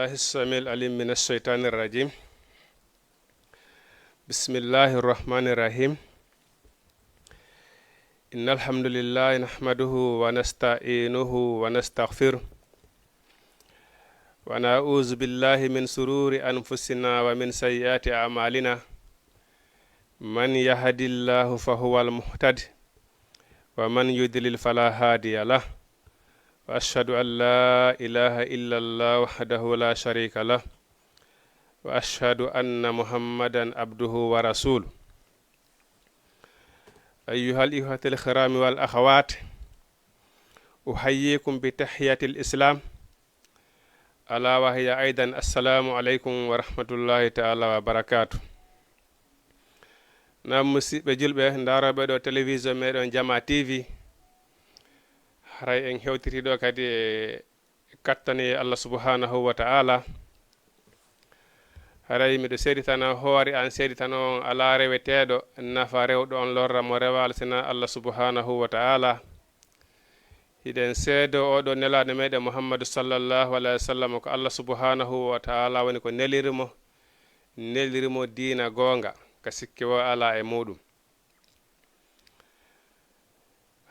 بالله السميع العليم من الشيطان الرجيم بسم الله الرحمن الرحيم إن الحمد لله نحمده ونستعينه ونستغفره ونعوذ بالله من شرور أنفسنا ومن سيئات أعمالنا من يهد الله فهو المهتد ومن يضلل فلا هادي له وأشهد أن لا إله إلا الله وحده لا شريك له وأشهد أن محمدا عبده ورسوله أيها الإخوة الكرام والأخوات أحييكم بتحية الإسلام ألا وهي أيضا السلام عليكم ورحمة الله تعالى وبركاته نعم مسيب جلبة ندارة بدو تلفزيون ميدون جما تي في haray en hewtiriɗo kadi kattani Allah subhanahu wa ta'ala haray miɗo seeditana hoore an seeditana on ala reweteɗo nafa rewɗo on lorra mo rewal sina Allah subhanahu wa ta'ala hiɗen seedo oɗo nelaɗo meɗen Muhammadu sallallahu alaihi wa sallam ko Allah subhanahu wa ta'ala woni ko nelirimo diina gonga ka sikki wo ala e muɗum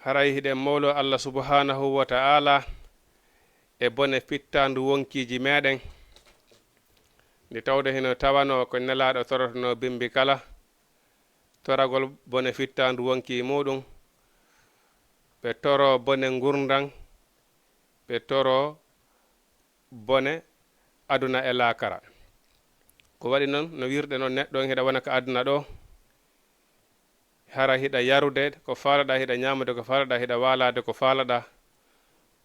haray hiɗen mawlo Allah subhanahu wa ta'ala e bone fittandu wonkiji meɗen nde tawde hino tawano ko nelaɗo torotono bimbi kala toragol bone fittandu wonki muɗum ɓe toro bone gurdan ɓe toro bone aduna e lakara ko waɗi noon no wirɗe noon neɗɗo on hiɗa wona ko aduna ɗo hara hiɗa yarude ko faalaɗa hiɗa ñamude ko faalaɗa hiɗa walade ko faalaɗa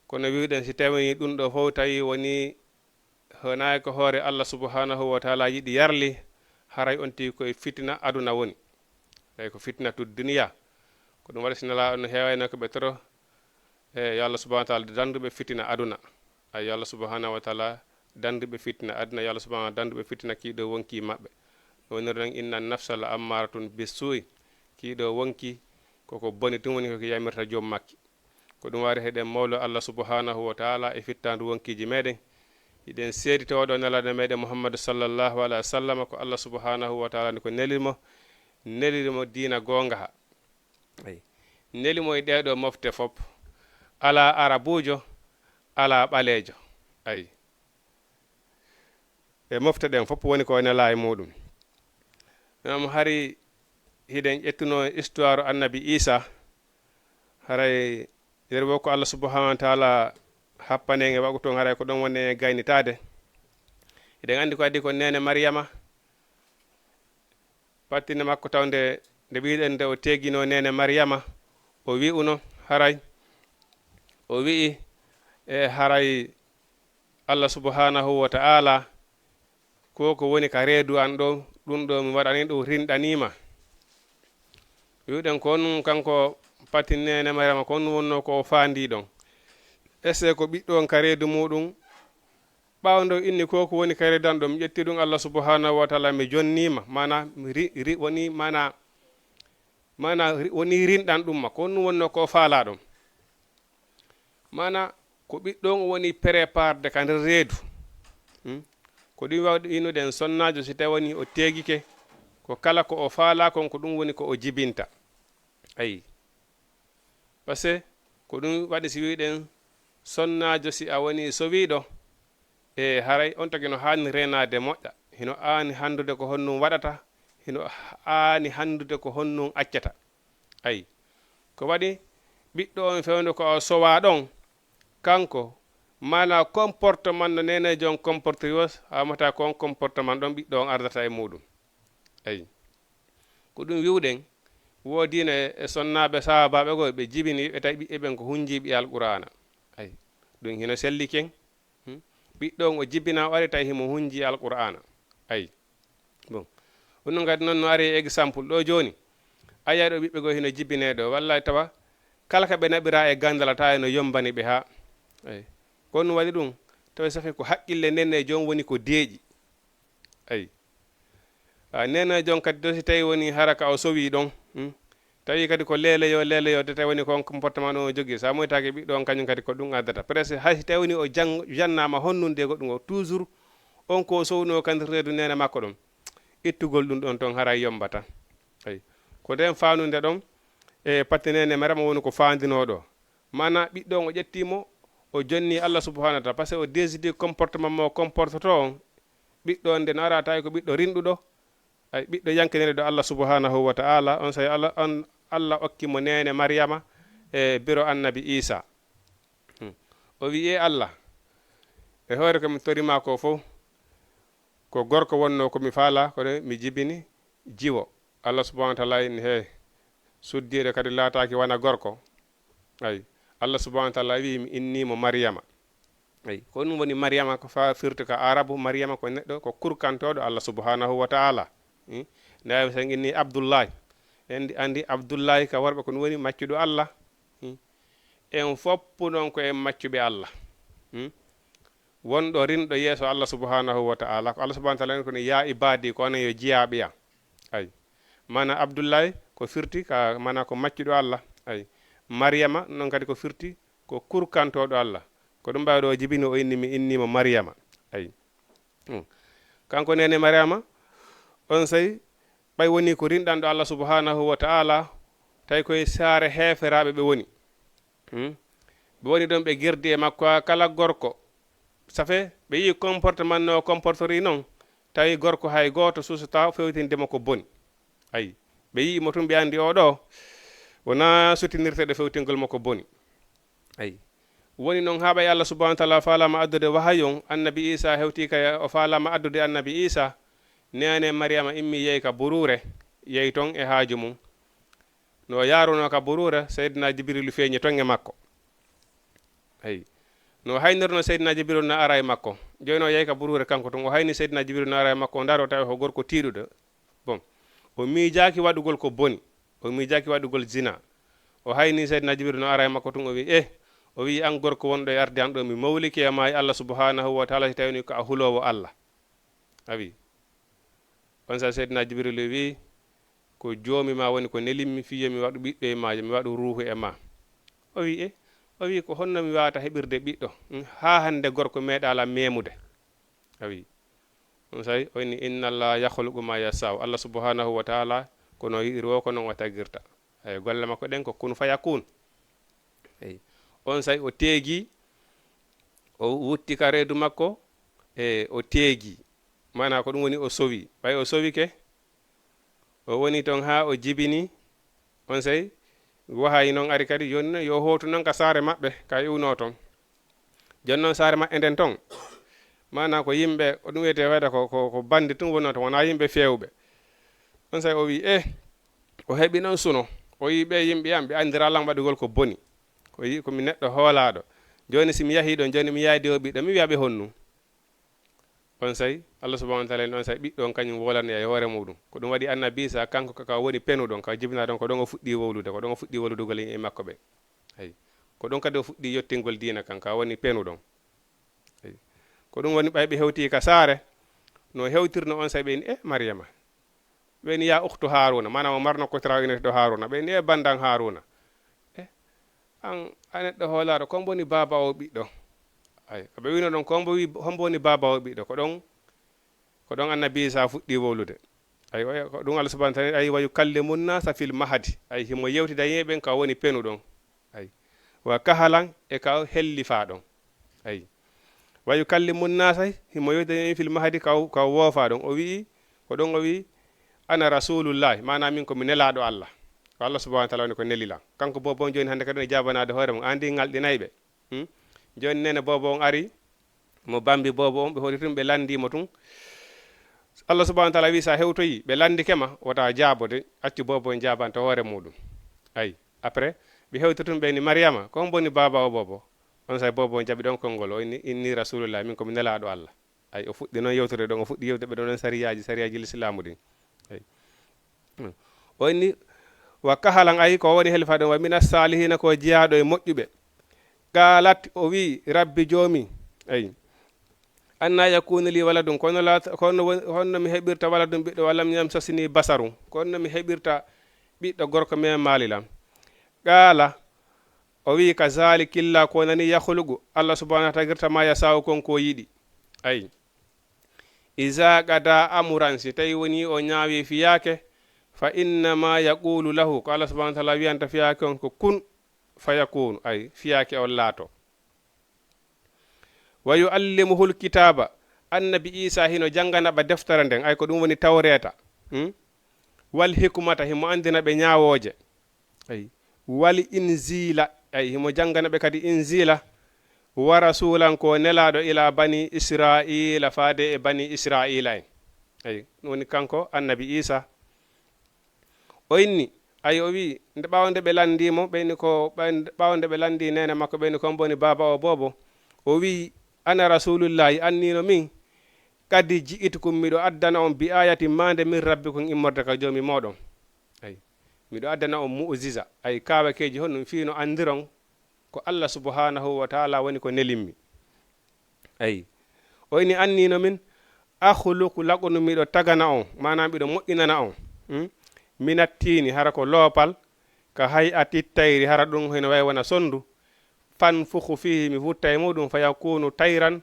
kono wiɗen si tawini ɗum ɗo fof tawi woni honayi ko hoore Allah subhanahu wa ta'ala yiɗi yarli haray on tii koye fitina aduna woni tawi ko fitina tu duniya ko ɗum waɗa sinala on heewayno ko ɓe toro yo Allah subhanahu wa ta'ala danduɓe fitina aduna ay Allah subhanahu wa ta'ala danduɓe fitina aduna yo Allah subhanahu wa ta'ala danduɓe fitina kiiɗo wonki maɓɓe woniri noon inna nafsa la ammaratun bis-su'i kiiɗo wonki koko boni ɗum woni koko yamirta joom makki ko ɗum wari heɗen mawlo Allah subhanahu wa ta'ala e fittandu wonkiji meɗen hiɗen seedito oɗo nelaɗo meɗen Muhammadu sallallahu alaihi wa sallam ko Allah subhanahu wa ta'ala ko nelirimo diina gonga ha ay nelimo e ɗeɗo mofte fop ala arabujo ala ɓalejo ay e mofte ɗen fop woni ko nela e muɗum nam hari hiɗen ƴettuno histoire annabi Isa haray yerwo ko Allah subhanahu wa ta'ala happanenge wagu ton haray ko ɗon woni gaynitade hiɗen andi ko addi ko nene Maryama pattine makko tawde nde wiɗen nde o tegino nene Maryama o wi'uno haray o wi'i e haray Allah subhanahu wa ta'ala ko woni ka reedu an ɗo ɗum ɗo mi waɗani ɗum rinɗanima wiɗen ko nun kanko patinene Maryama ko nun wonno ko faandi ɗon ese ko ɓiɗɗo on ka reedu muɗum ɓawdo inni ko woni ka reedu an ɗo mi ƴetti ɗum Allah subhanahu wa ta'ala mi jonnima mana woni mana woni rinɗan ɗum ma ko nun wonno ko faala ɗon mana ko ɓiɗɗo on woni préparde ka nder reedu ko ɗum wawde inuɗen sonnajo si tawi woni o tegike ko kala ko o faala kon ko ɗum woni ko o jibinta ayi parce que ko ɗum waɗi si wiɗen sonnajo si a woni sowiɗo e haray on tagi no hani renade moƴƴa hino ani handude ko honnum waɗata hino ani handude ko honnum accata ayi ko waɗi ɓiɗɗo on fewde ko o sowa ɗon kanko mana comportement no nene jon comporte yos hamata kon comportement ɗon ɓiɗɗo on ardata e muɗum ayi ko ɗum wiwɗen woodino e sonnaɓe sahabaɓe go ɓe jibini ɓe tawi ɓiɓɓe ɓen ko hunjiɓe alqur'ana ay ɗum hino selli ken ɓiɗɗo on o jibbina o ari tawi himo hunji alqur'ana ay bon ɗum kadi noon no ari exemple ɗo joni aya ɗo ɓiɓɓe go hino jibbine ɗo wallay tawa kala ka ɓe naɓira e gandal ta eno yombani ɓe ha ay ko ɗum waɗi ɗum tawi safi ko haqqille nenne jom woni ko deeƴi ay nene jon kadi do si tawi woni haraka o sowi ɗon tawi kadi ko leeleyo de tawi woni kon comportement ɗon o jogui sa moytaki ɓiɗɗo on kañum kadi ko ɗum addata presque hay si tawi woni o jannama honnunde goɗɗum o toujours on ko sowno kandi reedu nene makko ɗon ittugol ɗum ɗon ton haray yombata ay ko den fanude ɗon e pattinene marama woni ko fandinoɗo mana ɓiɗɗo o ƴettimo o jonni Allah subhanahu wa ta'ala parce que o décide comportement mo comporteto on ɓiɗɗo nde no ara tawi ko ɓiɗɗo rinɗuɗo ay ɓiɗɗo yankinere ɗo Allah subhanahu wa ta'ala on say Allah okkimo nene Maryama e biro annabi Isa o wi Allah e hoore ko mi torima ko fof ko gorko wonno ko mi faala ko mi jibini jiwo Allah subhanahu wa ta'ala in he suddiɗo kadi laataki wana gorko ay Allah subhanahu wa ta'ala wi mi innimo Maryama ay ko ɗum woni Maryama ko fa firti ka arabu Maryama ko neɗɗo ko kurkantoɗo Allah subhanahu wa ta'ala ndawi sa inni Abdullahi en andi Abdullahi ka worɓe ko ɗum woni maccuɗo Allah en foppu ɗon ko en maccuɓe Allah wonɗo rinɗo yeeso Allah subhanahu wa ta'ala ko Allah subhanahu wa ta'ala ko ya ibadi ko onon yo jiyaɓe am ay mana Abdullahi ko firti ka mana ko maccuɗo Allah ay Maryama non kadi ko firti ko kurkantoɗo Allah ko ɗum mbawi ɗo jibini o inni mi innimo Maryama ay kanko nene Maryama on say ɓay woni ko rinɗanɗo Allah subhanahu wa ta'ala tawi koye saare heferaɓe ɓe woni ɓe woni ɗon ɓe girdi e makko kala gorko safe ɓe yi comportement no comportori noon tawi gorko hay goto susata fewtindema ko boni ayi ɓe yi mo tum ɓe andi oɗo wona sutinirteɗo fewtingol makko boni ayi woni noon ha ɓay Allah subhanahu wa ta'ala falama addude wahayon annabi Isa hewti ka o falama addude annabi Isa nene Maryama immi yeey ka burure yeey ton e haaju mum no yaruno ka burure Seydina Jibril feeñi ton e makko ayi no haynirno Seydina Jibril no ara e makko joyno yeey ka burure kanko ton o hayni Seydina Jibril no ara e makko o daro tawi ko gorko tiiɗuɗo bon o miijaki waɗugol ko boni o miijaki waɗugol zina o hayni Seydina Jibril no ara e makko ton o wi o wi an gorko wonɗo e arde an ɗo mi mawliki e ma e Allah subhanahu wa ta'ala si tawini ko a hulowo Allah a wi on sa Seydina Jibril wi ko joomi ma woni ko nelimmi fiye mi waɗu ɓiɗɗo e ma mi waɗu ruuhu e ma o wi ko honno mi wawata heɓirde ɓiɗɗo ha hande gorko meeɗala memude a wi on say o inni inna Allah yakhluqu ma yasau Allah subhanahu wa ta'ala kono yiɗiri wo ko noon o tagirta ay golle makko ɗen ko kun fayakun ay on say o teegi o wutti ka reedu makko e o teegi mana ko ɗum woni o sowi ɓay o sowi ke o woni ton ha o jibini on say wahayi noon ari kadi joni yo hootu noon ka saare maɓɓe ka iwno ton joni noon saare maɓɓe nden ton mana ko yimɓe ɗum wiyete wayda ko bandi tum wonno to wona yimɓe fewɓe on say o wi o heɓi noon suno o yi ɓe yimɓe yam ɓe andira lan waɗugol ko boni ko yi komi neɗɗo hoolaɗo joni simi yahi ɗon joni mi yaydi o ɓiɗɗo mi wiyaɓe honnu on say Allah subhanahu wa ta'ala on say ɓiɗɗo kañum wolani e hoore muɗum ko ɗum waɗi annabi Isa kanko ka woni penuɗon ka jibina ɗon ko ɗon o fuɗɗi wowlude ko ɗon o fuɗɗi wowludugol e makko ɓe ay ko ɗon kadi o fuɗɗi yettingol diina kan ka woni penuɗon ay ko ɗum woni ɓayɓe hewti ka saare no hewtirno on say ɓeni Maryama ɓeni ya ukhtu Haruna mana o marno ko trawinete ɗo Haruna ɓeni bandan Haruna an neɗɗo hoolaɗo ko boni baba o ɓiɗɗo ay ɓe wino ɗon hombo woni baba o ɓiɗɗo ko ɗon annabi Isa fuɗɗi wowlude ay ko ɗum Allah subhanahu wa ta'ala ay wayu kallimun nasa fil mahadi ay himo yewtida yeɓen ka woni penu ɗon ay wa kahalan e ka hellifa ɗon ay wayu kallimun nasa himo yewtida fil mahadi ka woofa ɗon o wi ko ɗon o wi ana rasulullahi mana min komi nelaɗo Allah ko Allah subhanahu wa ta'ala woni ko nelila kanko bobo joni hande kadi ne jabanade hoore mum andi ngalɗinayɓe joni nene bobo on ari mo bambi bobo on ɓe hori tum ɓe landimo tun Allah subhanahu wa ta'ala wi sa hewtoyi ɓe landikema wota jaabode accu bobo en jabanta hoore muɗum ay après ɓe hewti tum ɓe ni Maryama ko boni baba o bobo on say bobo jaɓi ɗon konngol o inni rasulullah min komi nelaɗo Allah ay o fuɗɗi noon yewtude ɗon o fuɗɗi yewde ɓe ɗon sariyaji l'islamu ɗin ay o inni wa kahalan ay ko woni helfa ɗon wa mina salihina ko jeyaɗo e moƴƴuɓe galat o wi rabbi joomi ay anna yakunu li waladun honno mi heɓirta waladum ɓiɗɗo walam yamsasini basarum honno mi heɓirta ɓiɗɗo gorko me maalilam qala o wi ka zalikilla ko nani yahlugu Allah subhanahu wa ta'ala tagirta ma yasawu kon ko yiɗi ay iza qada amuran si tawi woni o ñaawi fiyaake fa innama yaqulu lahu ko Allah subhanahu wa ta'ala wiyanta fiyaake on ko kun fayakunu ay fiyaake on laato wa yuallimuhu lkitaba annabi isa hino jangana ɓa deftere nden ay ko ɗum woni tawreta wal hikmata himo andina ɓe ñaawooje ay wal inzila ay himo jangana ɓe kadi inzila wa rasulan ko nelaɗo ila bani israila faade e bani israila en ay ɗum woni kanko annabi isa o inni ay o wi nde ɓawde ɓe landimo ɓeyni ko ɓawde ɓe landi nene makko ɓeyni kon boni baba o bobo o wi ana rasulullahi annino min kadi ji'itukum miɗo addana on bi ayati mande min rabbikum immorde ka joomi moɗon ay miɗo addana on mu'jiza ay kawakeji honɗum fiino andiron ko Allah subhanahu wa ta'ala woni ko nelimmi ay o ini annino min akhluqu lakum miɗo tagana on manam miɗo moƴƴinana on minattini hara ko loopal ka hay ati tayri hara ɗum heno way wona sondu fanfukhu fihi mi futta e muɗum fa yakunu tayran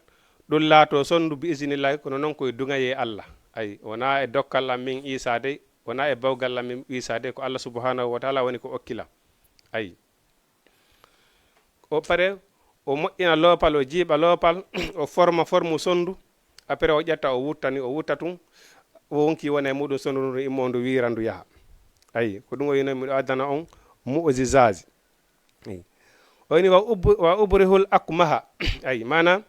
ɗum laato sondu bi isnillahi kono noon koye duŋaye Allah ay wona e dokkal am min isa dey wona e bawgal am min isa dey ko Allah subhanahu wa ta'ala woni ko okkila ay o pare o moƴƴina loopal o jiiɓa loopal o formu sondu après o ƴetta o wuttani o wutta tum o wonki wona e muɗum sondu ndu immo ndu wirandu yaha ay ko ɗum o yino miɗo addana on mu'jizaji o ini wa ubrihul akmaha ay mana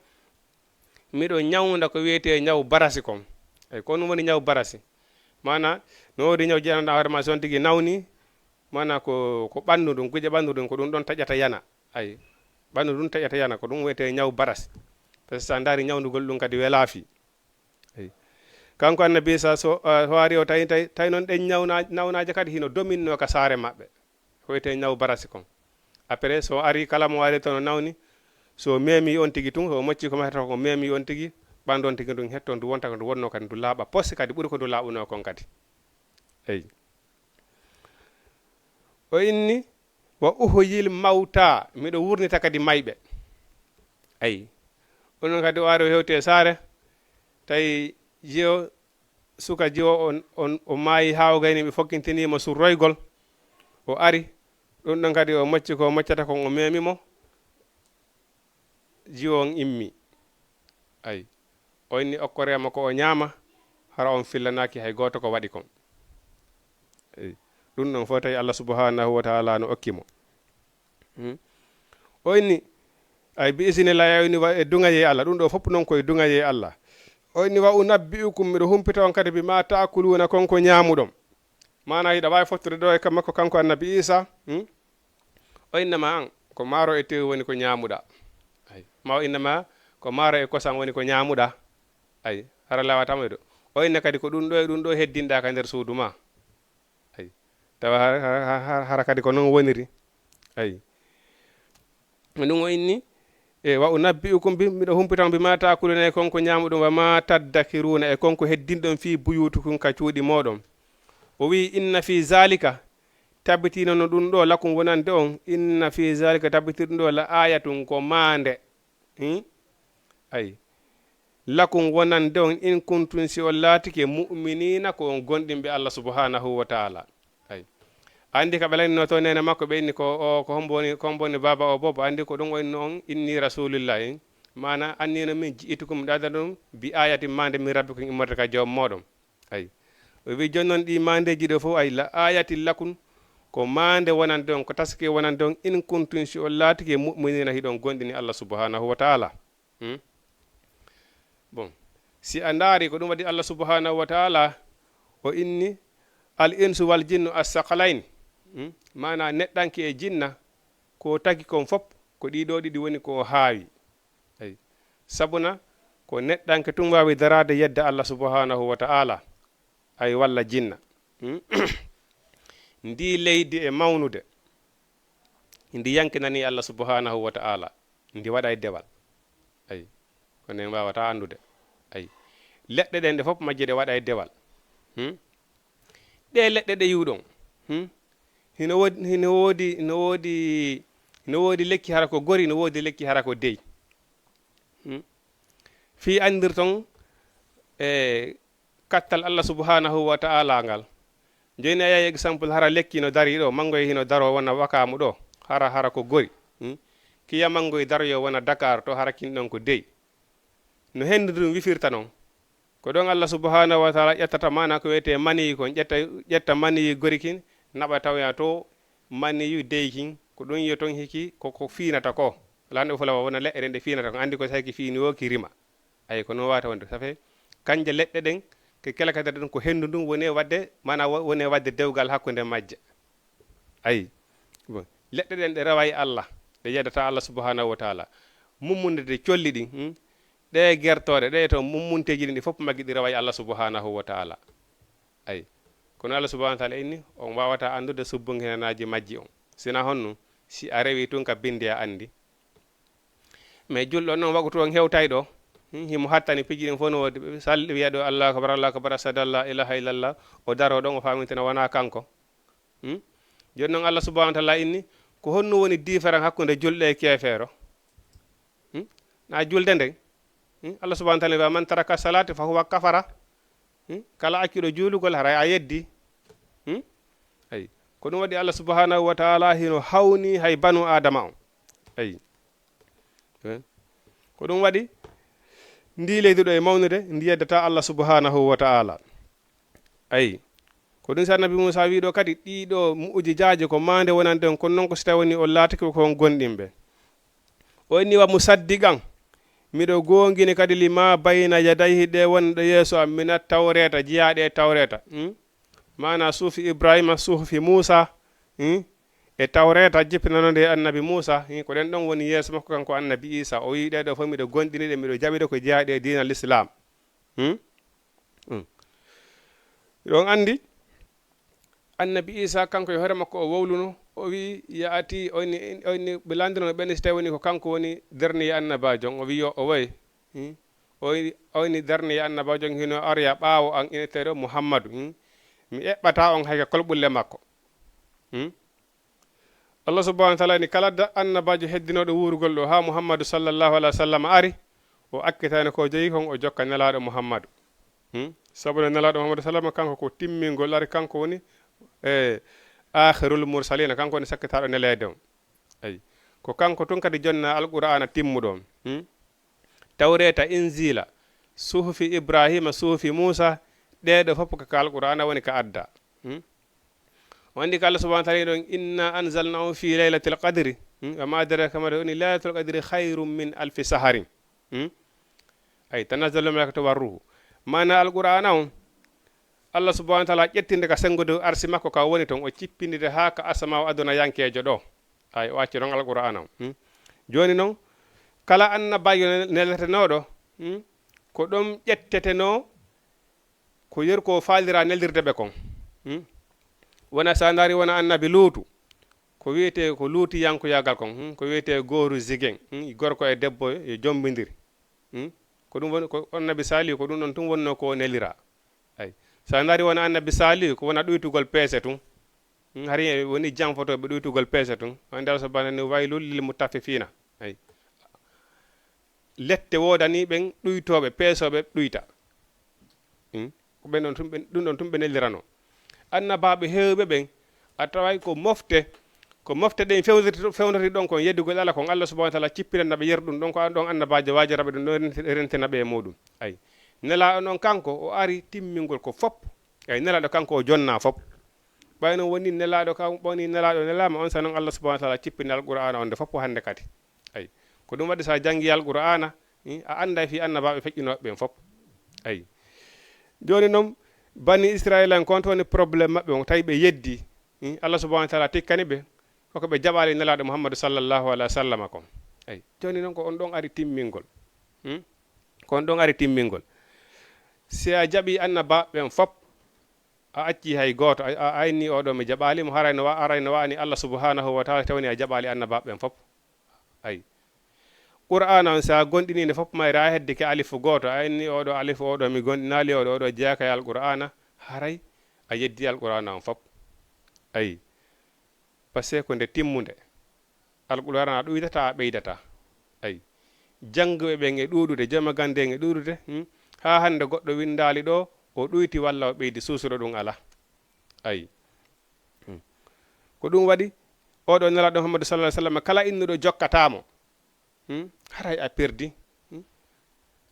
miɗo ñawda ko wiyete ñaw barasi kon ay ko ɗum woni ñaw barasi mana no wodi ñaw jeyanɗa hoore ma son tigui nawni mana ko ɓandu ɗum kuje ɓandu ɗum ko ɗum ɗon taƴata yana ay ɓandu ɗum taƴata yana ko ɗum wiyete ñaw barasi par ce que sa daari ñawdugol ɗum kadi welaafi ay kanko annabi sa so waari o tawi noon ɗen nawnaje kadi hino dominno ka saare maɓɓe ko wiyete ñaw barasi kon après so ari kala mo waari tono nawni so memi on tigi tun so mocci ko mahata ko memi on tigi ɓandu on tigi ɗum hetto ndu wonta ko ndu wonno kadi ndu laaɓa posse kadi ɓuri ko ndu laaɓuno kon kadi eyi o inni wa uhyil mawta miɗo wurnita kadi mayɓe ayi onon kadi o ari o hewti e saare tawi jiyo suka jiyo o maayi hawgayni ɓe fokkintinimo sur roygol o ari ɗum ɗon kadi o mocci ko moccata kon o memimo jiwo on immi ay o inni okkorema ko o ñaama hara on fillanaki hay goto ko waɗi kon ɗum ɗon fof tawi Allah subhanahu wa ta'ala no okkimo o inni ay bi isnillah o inni wa e duŋaye Allah ɗum ɗo fof noon koye duŋaye Allah o inni wa unabbi'ukum miɗo humpita on kadi bima ta'kuluna konko ñaamuɗon mana hiɗa wawi fottude ɗo e kam makko kanko annabi Isa o innama an ko maaro e tew woni ko ñaamuɗa ay ma o innama ko maaro e kosam woni ko ñaamuɗa ay hara lawatama ɗo o inna kadi ko ɗum ɗo heddinɗa ka nder suudu ma ay tawa hara kadi ko noon woniri ay ɗum o inni e wa unabbi'ukum bi miɗo humpitama bima ta'kuluna e konko ñaamuɗum wa ma taddakiruna e konko heddinɗon fi buyutukum ka cuuɗi moɗon o wi inna fi zalika tabbitino no ɗum ɗo lakum wonande on inna fi zalika tabbitino ɗum ɗo la ayatun ko maande ay lakum wonande on in kuntum si on laatike mu'minina ko on gonɗinɓe Allah subhanahu wa ta'ala ay andi ka ɓe laynino to nene makko ɓe inni ko homboni baba o bobo andi ko ɗum o inni on inni rasulillah mana annino min ji'itukum ɗaada ɗum bi ayati mande min rabbikum immorde ka joom moɗon ay o wi jonnon ɗi mandeji ɗo fof ay la ayati lakum ko mande wonande on ko taske wonande on in kuntum si on laatike mu'minina hiɗon gonɗini Allah subhanahu wa ta'ala bon si a ndaari ko ɗum waɗi Allah subhanahu wa ta'ala o inni al insu wal jinnu as-saqalayn mana neɗɗanke e jinna ko tagi kon fop ko ɗiɗo ɗiɗi woni ko haawi ay sabuna ko neɗɗanke tum wawi darade yedde Allah subhanahu wa ta'ala ay walla jinna ndi leydi e mawnude ndi yankinani Allah subhanahu wa ta'ala ndi waɗa e dewal ay kono en wawata andude ay leɗɗe ɗen ɗe fof majje ɗe waɗa e dewal ɗe leɗɗe ɗe yiwɗon hino woodi lekki hara ko gori no woodi lekki hara ko dey fi andirton e kattal Allah subhanahu wa ta'ala ngal joni a yahi exemple hara lekki no dari ɗo mango hino daro wona wakamu ɗo hara ko gori kiya mango daroyo wona Dakar to hara kinɗon ko dey no hendu ɗum wifirta noon ko ɗon Allah subhanahu wa ta'ala ƴettata mana ko wiyete maniyi kon ƴetta maniyi gori kin naɓa tawya to maniyu dey kin ko ɗum yiyo ton hiki koko finata ko lanɗo fulawa wona leɗɗe ɗe finata ko andi ko saki fini o ki rima ay ko non wata wonde safe kanje leɗɗe ɗen ke kelakata ɗen ko hendu ɗum woni wadde mana woni wadde dewgal hakkude majje ay bon leɗɗe ɗen ɗe rawayi Allah ɗe yeddata Allah subhanahu wa ta'ala mummunde de colli ɗin ɗe gertode ɗe to mummunteji ɗi fof maggi ɗi rawayi Allah subhanahu wa ta'ala ay kono Allah subhanahu wa ta'ala inni on wawata andude subbungenaji majji on sina honno si a rewi tun ka bindi a andi mais julɗo noon wagu to hewtay ɗo himo hattani piji ɗin fof no salli wiya ɗo Allahu akbar ashhadu an la ilaha illallah o daro ɗon o famintina wona kanko joni noon Allah subhanahu wa ta'ala inni ko honno woni différent hakkude julɗe e kefeero na julde nden Allah subhanahu wa ta'ala wiya man taraka salati fa huwa kafara kala akkiɗo juulugol hara a yeddi ay ko ɗum waɗi Allah subhanahu wa ta'ala hino hawni hay banu adama on ay ko ɗum waɗi ndi leydi ɗo e mawnude ndi yeddata Allah subhanahu wa ta'ala ay ko ɗum si annabi Musa wi ɗo kadi ɗiɗo mu'jizaaji ko mande wonanden kono noon ko si tawi woni o laatiki kon gonɗinɓe o inni wa musaddiqan miɗo gongini kadi lima bayna yadayhi ɗe wonɗe yeeso am minat tawreta jiyaɗe tawreta mana suufi Ibrahima suufi Musa e tawreta jippinanode annabi Musa ko ɗen ɗon woni yeeso makko kanko annabi Isa o wi ɗeɗo fof miɗo gonɗini ɗe miɗo jaɓiɗe ko jiyaɗe dina l'islam ɗon andi annabi Isa kanko e hoore makko o wowluno o wi yaati oyni ɓe landino ɓen so tawi woni ko kanko woni dernier annabajo o wi o woy oyni dernier annabajo hino arya ɓaawo an ineteɗo Muhammadu mi eɓɓata on hayke kolɓulle makko Allah subhanahu wa ta'ala ni kala annabajo heddinoɗo wurugol ɗo ha Muhammadu sallallahu alaihi wa sallam ari o akkitani ko jeeyi kon o jokka nelaɗo Muhammadu sabu nelaɗo Muhammadu sallam kanko ko timmingol ari kanko woni akhirul mursalina kanko woni sakkitaɗo nelede on ay ko kanko tun kadi jonna alqur'ana timmuɗon tawreta inzila suhufi Ibrahima suhufi Musa ɗeɗo fof ko alqur'ana woni ka adda wandi ko Allah subhanahu wa ta'ala ɗon inna anzalnahu fi laylatil qadri wa ma adraka ma woni laylatul qadri khairum min alfi saharin ay tanazzalu malaikatu warruhu mana alqur'ana on Allah subhanahu wa ta'ala ƴettinde ka sengude arsi makko ka woni ton o cippindide ha ka asama o aduna yankejo ɗo ay o acci ɗon alqur'ana on joni noon kala annabajo neletenoɗo ko ɗum ƴetteteno ko yer ko faalira neldirde ɓe kon wona sa dari wona annabi luutu ko wiyete ko luuti yankoyagal kon ko wiyete gooru zigen gorko e debbo e jombidiri ko ɗum woni ko annabi sali ko ɗum ɗon tum wonno ko nelira ay sa dari wona annabi sali ko wona ɗuytugol peese tun hari woni janfotoɓe ɗuytugol peese tun ande Allah subhanahu waylul lil mutaffifina ay lette wodani ɓen ɗuytoɓe peesoɓe ɗuyta ko ɓen ɗum ɗon tum ɓe nelirano annabaɓe hewɓe ɓen a taway ko mofte ɗen fewnori ɗon kon yeddugol Allah kon Allah subhanahu wa ta'ala cippinannaɓe yer ɗum ɗon ko an ɗon annabajo wajiraɓe ɗum ɗon rentinaɓe e muɗum ay nelaɗo noon kanko o ari timmingol ko fop ay nelaɗo kanko o jonna fop ɓayno woni nelaɗo kam ɓoni nelaɗo nelama on sa noon Allah subhanahu wa ta'ala cippini alqur'ana on de fop hande kadi ay ko ɗum waɗi sa jangi alqur'ana a anda fi annabaɓe feƴƴinoɓe ɓen fop ay joni noon bani Israil en kon to woni probléme maɓɓe on tawi ɓe yeddi Allah subhanahu wa ta'ala tikkani ɓe koko ɓe jaɓali nelaɗo Muhammadu sallallahu alaihi wa sallam kon ay joni noon ko on ɗon ari timmingol ko on ɗon ari timmingol si a jaɓi annabaɓe ɓen fop a acci hay goto a ayni oɗo mi jaɓalimo arayno wani Allah subhanahu wa ta'ala tawni a jaɓali annabaɓe ɓen fop ay qur'ana on sa gonɗininde fof mayra hedde ke alifu goto ayni oɗo alifu oɗo mi gonɗinali oɗo jeeyaka e alqur'ana haray a yeddi alqur'ana on fop ayi par ce que ko nde timmude alqur'ana ɗuydata a ɓeydata ayi janggoɓe ɓen e ɗuɗude jama gande e ɗuɗude ha hande goɗɗo windali ɗo o ɗuyti walla o ɓeydi susuɗo ɗum ala. Ayi ko ɗum waɗi oɗo nelaɗo Muhammadu sallallahu alaihi wasallam kala innuɗo jokkatamo haray a perdi.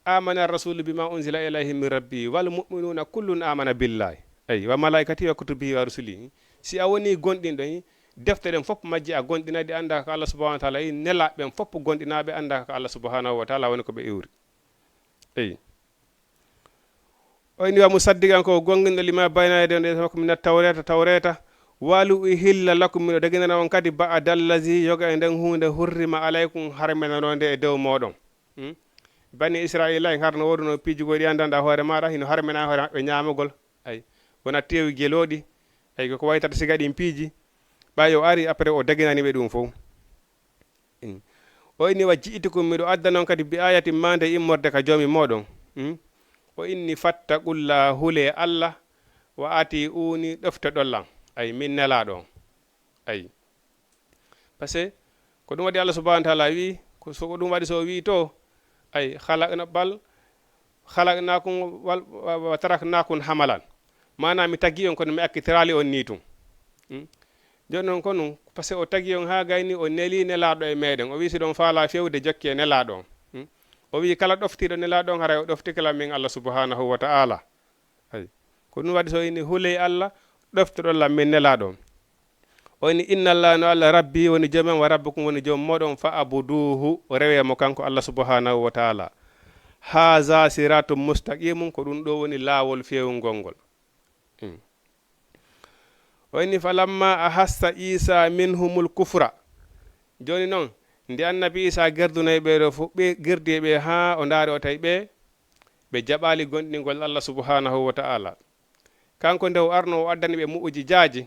amana rasulu bima unzila ilayhi min rabbi wal mu'minuna kullun amana billahi ayi wa malaikati wa kutubihi wa rusuli. si a woni gonɗinɗo defte ɗen fof majji a gonɗinaɗi anda ko Allah subhanahu wa ta'ala nelaɓe ɓen fof gonɗinaɓe anda ko Allah subhanahu wa ta'ala woni ko ɓe iwri. eyi o ini wa musaddiqan ko gonginɗo lima bayna yadayhi min tawreta walu hilla lakum min daginana on kadi ba'dallazi yoga e nden hunde hurrima alaykum harmenanode e dow moɗon. bani israila en harno woduno pijugoɗi andanda hoore maɗa hino harmena hoore maɓɓe ñamugol. ay wona tewi geloɗi ay ko waytata siga ɗin piiji ɓay o ari après o daginaniɓe ɗum fof. o inni wa ji'itukum miɗo adda noon kadi bi ayati mande immorde ka joomi moɗon. o inni fattaqulla hule Allah wa ati uni ɗofte ɗollan ay min nelaɗo on. ay par ce que ko ɗum waɗi Allah subhanahu wa ta'ala wi ko ɗum waɗi so wi to ay khalaqnakum wa taraknakum hamalan mana mi tagi on kono mi akkitirali on ni tum. joni noon ko ɗum par ce que o tagi on ha gayni o neli nelaɗo e meɗen o wi si ɗon faala fewde jokki e nelaɗo on. o wi kala ɗoftiɗo nelaɗo on haray o ɗoftikala min Allah subhanahu wa ta'ala. ay ko ɗum waɗi so ini huley Allah ɗoftoɗolla min nelaɗo on. o ini inna Allah no Allah rabbi woni joomen wa rabbukum woni joom moɗon fa abuduhu o rewemo kanko Allah subhanahu wa ta'ala. haza siratum mustaqimum ko ɗum ɗo woni laawol fewngol ngol. o inni falamma ahassa isa minhumul kufra joni noon nde annabi isa gerdunayi ɓeɗo fof ɓe gerdi ɓe ha o ndaari o tawi ɓe jaɓali gonɗingol Allah subhanahu wa ta'ala. kanko nde o arno o addani ɓe mu'uji jaaji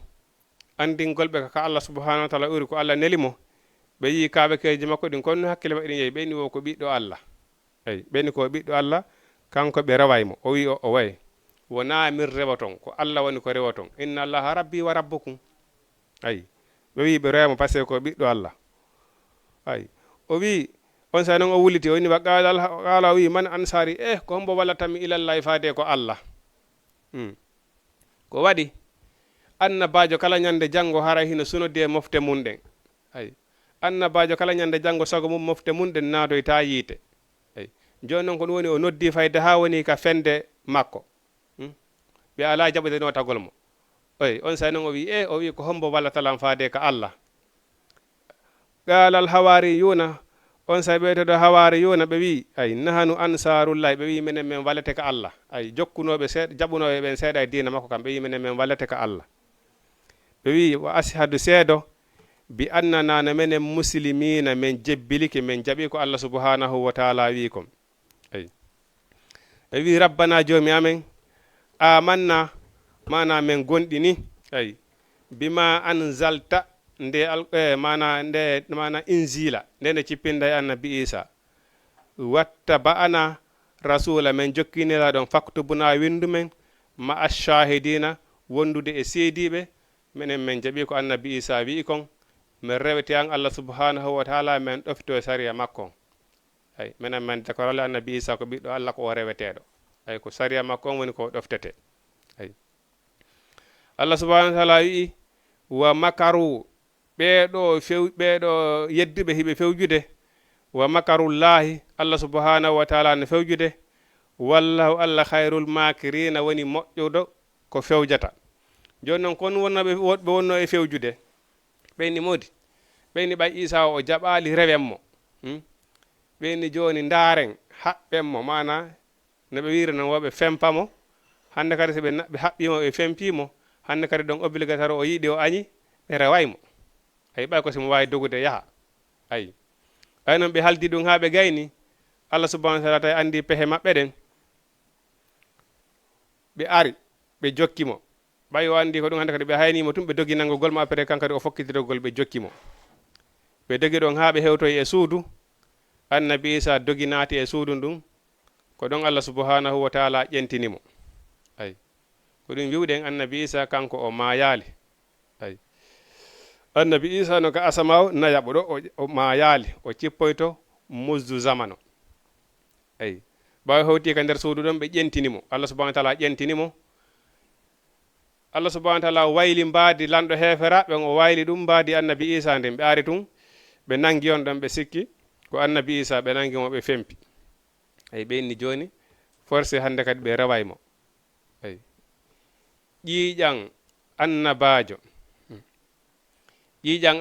andingol ɓe ka Allah subhanahu wa ta'ala uri ko Allah nelimo ɓe yi kaɓekeji makko ɗin kono hakkille maɓɓe ɗin yeeyi ɓeyni wo ko ɓiɗɗo Allah. eyi ɓeyni ko ɓiɗɗo Allah kanko ɓe rewaymo o wi o way wona min rewaton ko Allah woni ko rewaton inna allaha rabbi wa rabbukum. ayi ɓe wi ɓe rewamo par ce que ko ɓiɗɗo Allah. ayi o wi on sa noon o wuliti o inni wa qala o wi man ansari ko hombo wallatami ilallahi faade ko Allah. ko waɗi annabajo kala ñande janngo hara hino sunodi e mofte mum ɗen. ay annabajo kala ñande janngo sago mum mofte mum ɗen naadoyta yiite. ay joni noon ko ɗum woni o noddi fayde ha woni ka fende makko ɓe ala jaɓude no tagol mo. oy on sa noon o wi o wi ko hombo wallatalam faade ka Allah. qala al hawariyuna on sa ɓeytoɗo hawariyuna ɓe wi ay nahanu ansarullahi ɓe wi minen men wallete ka Allah. ay jokkunoɓe seeɗa jaɓunoɓe ɓen seeɗa e dina makko kam ɓe wi minen men wallete ka Allah. ɓe wi wa ashhadu seedo bi annana no menen muslimina men jebbilike men jaɓi ko Allah subhanahu wa ta'ala wi kom. ay ɓe wi rabbana joomi amen amanna mana men gonɗini ay bima anzalta nde mana inzila nde cippinda e annabi isa watta ba'ana rasula men jokkinela ɗon faktubuna windu men ma ashahidina wondude e seediɓe minen men jaɓi ko annabi isa wi kon min rewete an Allah subhanahu wa ta'ala men ɗofto e sariya makko. ay minen men dakorale annabi isa ko ɓiɗɗo Allah ko o reweteɗo. ay ko sariya makko on woni ko ɗoftete. ay Allah subhanahu wa ta'ala wi wa makaru ɓeɗo yedduɓe hiɓe fewjude wa makarullahi Allah subhanahu wa ta'ala no fewjude wallahu Allah khairul makirina woni moƴƴuɗo ko fewjata. joni noon kon wonnoɓe woɗɓe wonno e fewjude ɓeyni modi ɓeyni ɓay isa o jaɓali rewenmo. ɓeyni joni ndaren haɓɓenmo mana no ɓe wiri noon woɓe fempamo hande kadi so ɓe haɓɓimo ɓe fempimo hande kadi ɗon obligatoire o yiiɗi o añi ɓe rewaymo. ay ɓay ko simo wawi dogude yaaha. ay ɓay noon ɓe haldi ɗum ha ɓe gayni Allah subhanahu wa ta'ala tawi andi pehe maɓɓe ɗen ɓe ari ɓe jokkimo ɓay o andi ko ɗum hande kadi ɓe haynimo tum ɓe dogi nangogol mo après kankadi o fokkitirogol ɓe jokkimo ɓe dogi ɗon ha ɓe hewtoyi e suudu annabi isa dogi naati e suudu ndun ko ɗon Allah subhanahu wa ta'ala ƴentinimo. ay ko ɗum wiwɗen annabi isa kanko o mayali. ay annabi isa no ka asamaw nayaɓo ɗo o mayali o cippoyto muzdu zamano. ay ɓawi hawti ka nder suudu ɗon ɓe ƴentinimo Allah subahanahu wa taala ƴentinimo Allah subahanahu wa taala wayli mbaadi lanɗo heferaɓe o wayli ɗum mbaadi annabi Isa nden ɓe ari tun ɓe nangi on ɗon ɓe sikki ko annabi Isa ɓe nangi mo ɓe fempi ay ɓenni joni forcé hande kadi ɓe rewaymo ay ƴiiƴan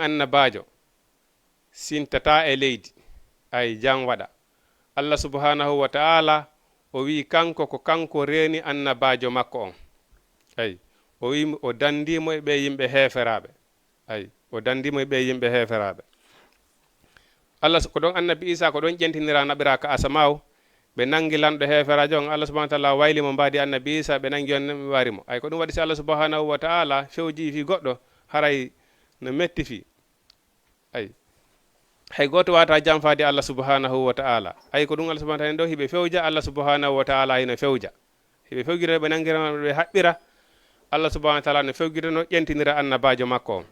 annabajo sintata e leydi ay jan waɗa Allah subhanahu wa ta'ala o wi kanko ko kanko reeni annabajo makko on ay o wi o dandimo e ɓe yimɓe heferaɓe ay o dandimo e ɓe yimɓe heferaɓe Allah ko ɗon annabi Isa ko ɗon ƴentinira naɓira ka asamaw ɓe nangi lanɗo heferajo on Allah subhanahu wa ta'ala waylimo mbaadi annabi Isa ɓe nangi on warimo ay ko ɗum waɗi si Allah subhanahu wa ta'ala fewji fi goɗɗo haray no metti fi ay hay goto wata jamfade Allah subhanahu wa ta'ala ay ko ɗum Allah subhanahu wa ta'ala ɗo hiɓe fewja Allah subhanahu wa ta'ala hino fewja hiɓe fewjira ɓe nangirama ɓe haɓɓira Allah subhanahu wa ta'ala no fewjira no ƴentinira annabajo makko on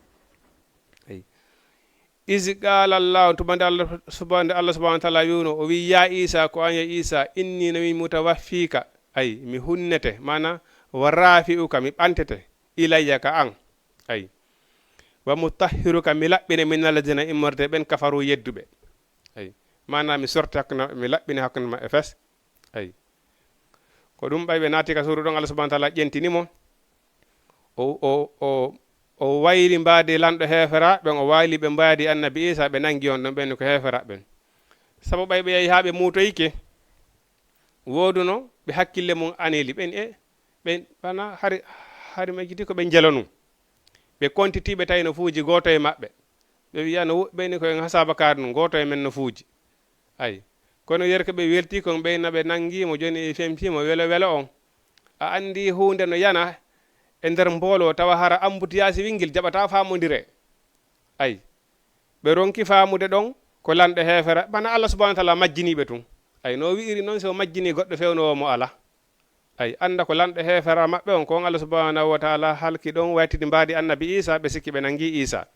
ay isi qala Allah tumande Allah subhanahu wa ta'ala wiuno o wi ya Isa ko an ya Isa inni nami mutawaffika ay mi hunnete mana wa rafi'uka mi ɓantete ilayya ka an ay wa mutahhiruka mi laɓɓine min alladina immorde ɓen kafaru yedduɓe ay mana mi sorti hakkude mi laɓɓine hakkude ma e fes ay ko ɗum ɓay ɓe naati ka suuru ɗon Allah subhanahu wa ta'ala ƴentinimo o wayli mbaadi lanɗo heferaɓe o wayli ɓe mbaadi annabi Isa ɓe nangi on ɗon ɓen ko heferaɓe sabu ɓay ɓe yehi ha ɓe muutoyke woduno ɓe hakkille mum aneli ɓen ɓen bana hari majjiti ko ɓe jelonu ɓe kontitiɓe tawi no fuuji goto e maɓɓe ɓe wiya no ɓeyni koyen hasabakar nu goto e men no fuuji ay kono yerko ɓe welti kon ɓeyna ɓe nangimo joni e femtimo welo welo on a andi hunde no yana e nder mboolo tawa hara ambutiyasi wingil jaɓata famodire ay ɓe ronki famude ɗon ko lanɗe hefera bana Allah subhanahu wa ta'ala majjiniɓe tun ay no wiiri noon so majjini goɗɗo fewnowomo ala ay anda ko lanɗe hefera maɓɓe on ko Allah subhanahu wa ta'ala halki ɗon waytide mbaadi annabi Isa ɓe sikki ɓe nangi Isa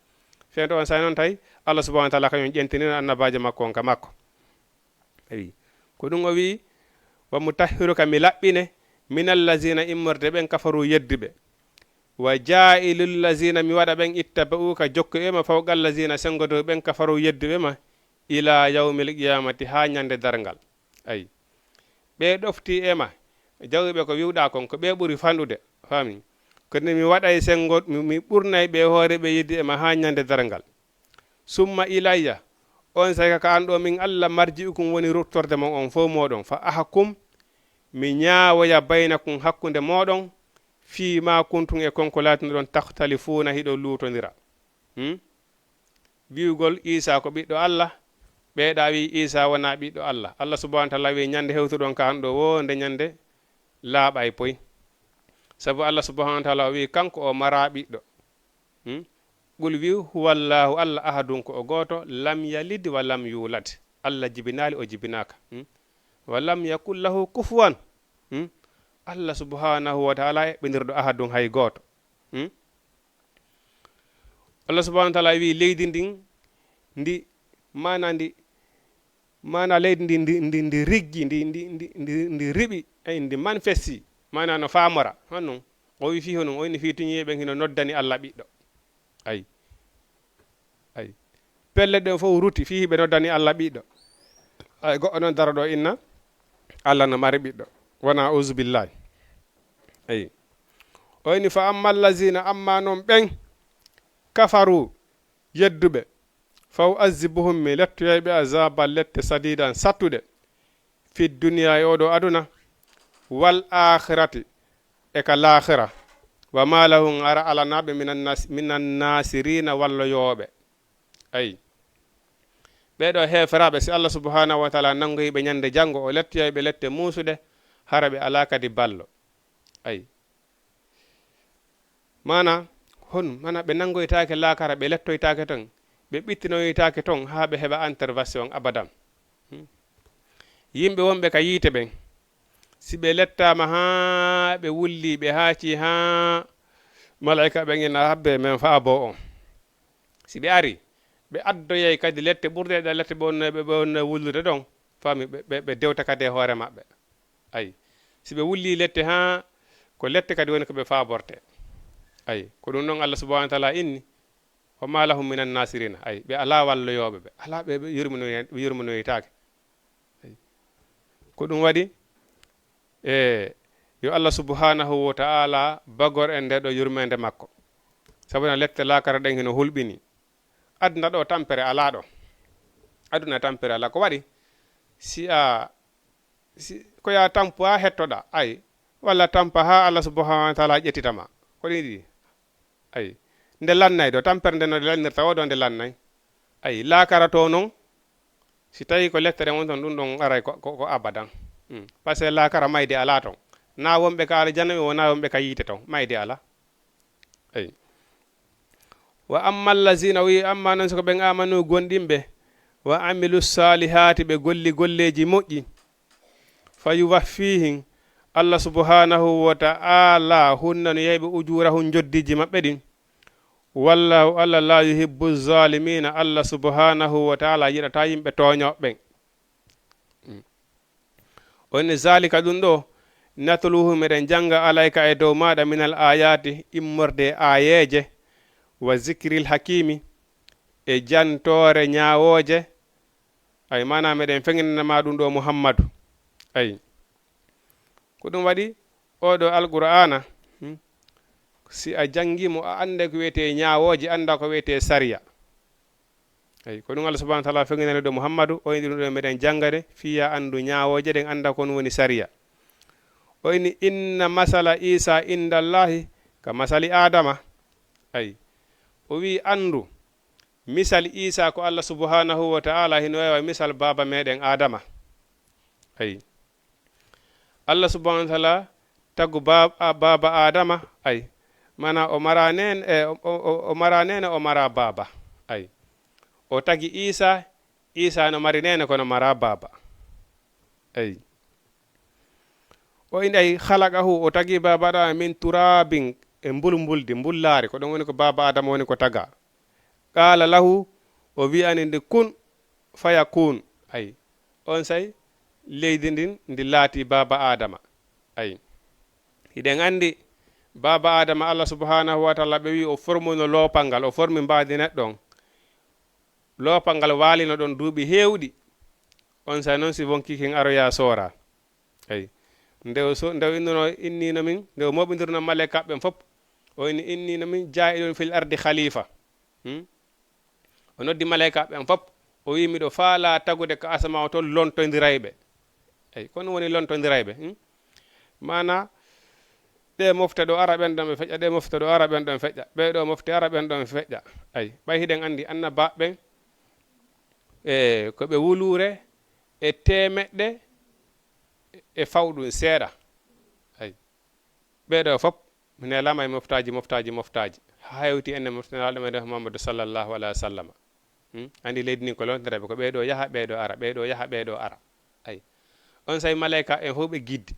fewto on say noon tawi Allah subhanahu wa ta'ala kañum ƴentinino annabajo makko on ka makko ayi ko ɗum o wi wa mutahhiruka mi laɓɓine min allazina immorde ɓen kafaru yedduɓe wa jaa'ilul lazina mi waɗa ɓen ittaba'uka jokku ema fawqa allazina sengodo ɓen kafaru yedduɓe ma ila yawmil qiyamati ha ñande darngal ayi ɓe ɗofti ema jawɓe ko wiwɗa kon ko ɓe ɓuri fanɗude fami koni mi waɗay sengo mi ɓurnay ɓe hoore ɓe yiddi ema ha ñande darngal summa ilayya on saka ka an ɗo min Allah marji'ukum woni ruttorde mon on fof moɗon fa ahakum mi ñaawoya baynakum hakkunde moɗon fi ma kuntum e konko latino ɗon takhtalifuna hiɗo luutodira wiwgol Isa ko ɓiɗɗo Allah ɓeeɗa wi Isa wona ɓiɗɗo Allah Allah subhanahu wa ta'ala wi ñande hewtuɗon ka an ɗo wonde ñande laaɓay poy sabu Allah subhanahu wa ta'ala wi kanko o mara ɓiɗɗo qul wi huwallahu Allah ahadun ko o goto lam yalid wa lam yulad Allah jibinali o jibinaka wa lam yakul lahu kufuwan Allah subhanahu wa ta'ala eɓɓinirɗo ahadun hay goto Allah subhanahu wa ta'ala wi leydi ndin mana leydi ndi riggi ndi riɓi ay ndi manifesti mana no famora hannon o wi fi honon o wi fi tuñiɓe hino noddani Allah ɓiɗɗo ay pelle ɗe fof ruti fi ɓe noddani Allah ɓiɗɗo ay goɗɗo noon dara ɗo inna Allah no mari ɓiɗɗo wona uzubillahi ay o wini fa amma allazina amma noon ɓen kafaru yedduɓe faw azibuhum mi lettoyayɓe azabal lette sadidan sattuɗe fi duniya e oɗo aduna wal akhirati e ka lahira wa ma lahum ara alanaɓe minan nasirina walloyoɓe ayi ɓeɗo heferaɓe si Allah subhanahu wa ta'ala nangoyiɓe ñande janggo o lettoyayɓe lette musuɗe hara ɓe ala kadi ballo ayi mana ɓe nangoytake lakara ɓe lettoytake ton ɓe ɓittinoytake ton ha ɓe heɓa intervention abadan yimɓe wonɓe ka yiite ɓen si ɓe lettama ha ɓe wulli ɓe haaci ha malaika ɓen ina habbe men fa bo on si ɓe ari ɓe addoyay kadi lette ɓurdeɗe lette ɓe wonno wullude ɗon fami ɓe dewta kadi e hoore maɓɓe ay si ɓe wulli lette ha ko lette kadi woni ko ɓe faborte ay ko ɗum noon Allah subhanahu wa ta'ala inni wa ma lahum minan nasirina ay ɓe ala walloyoɓe ɓe ala ɓe yurminoyitake ko ɗum waɗi yo Allah subhanahu wa ta'ala bagor en nde ɗo yurmede makko sabuna lette lakara ɗen heno hulɓini aduna ɗo tampere ala ɗo aduna tampere ala ko waɗi si ko ya tampu ha hettoɗa ay walla tampa ha Allah subhanahu wa ta'ala ƴettitama ko ɗiɗi ay nde lannay do tampere nde no nde lannirta o ɗo nde lannay ay lakara to noon si tawi ko lettere won ton ɗum ɗon aray ko abadan par ce que lakara mayde ala ton na wonɓe ka aljanna wona wonɓe ka yiite ton mayde ala ay wa amma allazina wi amma noon soko ɓen amanu gonɗinɓe wa amilu salihati ɓe golli golleji moƴƴi fa yuwaffihim Allah subhanahu wa ta'ala hunnano yeyɓe ujurahum joddiji maɓɓe ɗin wallahu Allah la yuhibbu zalimina Allah subhanahu wa ta'ala yiɗata yimɓe toñoɓɓen onni zalika ɗum ɗo natluhu meɗen janga alayka e dow maɗa minal ayati immorde ayeje wa zikril hakimi e jantore ñawoje ay mana meɗen feŋninama ɗum ɗo muhammadu ay ko ɗum waɗi oɗo alqur'ana si a jangimo a ande ko wiyete ñawoje anda ko wiyete sariya ay ko ɗum Allah subhanahu wa ta'ala feŋninani ɗo muhammadu o ini ɗum ɗo meɗen jangade fiya andu ñawoje ɗen anda kon woni sariya o ini inna masala isa indallahi ka masali adama ay o wi andu misal isa ko Allah subhanahu wa ta'ala hino wawa misal baba meɗen adama ay Allah subhanahu wa ta'ala tagu baba adama ay mana o mara nene o mara baba ay o tagi isa no mari nene kono mara baba ay o indi ay khalaqahu o tagi baba ɗa min turabin e mbulmbuldi mbullari ko ɗum woni ko baba adama woni ko taga qala lahu o wiyani ndi kun faya kun ay on say leydi ndin ndi laati baba adama ay hiɗen andi baba adama Allah subhanahu wa ta'ala ɓe wi o formuno loopal ngal o formi mbadi neɗɗon loopal ngal walino ɗon duuɓi hewɗi on say noon si wonkikin aroya soora ay ndew innuno innino min ndew moɓidirno malaika ɓen fof o inni innino min jaa'iɗon fil ardi khalifa o noddi malaika ɓen fof o wi miɗo faala tagude ko asama o toon lontodirayɓe ay kono woni lontodirayɓe mana ɗe mofte ɗo ara ɓen ɗon ɓe feƴƴa ɗe mofte ɗo ara ɓen ɗon feƴƴa ɓeɗo mofte ara ɓen ɗon feƴƴa ay ɓay hiɗen andi annabaɓen ko ɓe wulure e temeɗɗe e fawɗum seeɗa ay ɓeɗo fof mi nelama e moftaji ha hewti enne moftanaɗo meɗen Muhammadu sallallahu alayhi wa sallam andi leydi ni ko lontiraɓe ko ɓeɗo yaha ɓeɗo ara ɓeɗo yaha ɓeɗo ara ay on say malaika en fof ɓe giddi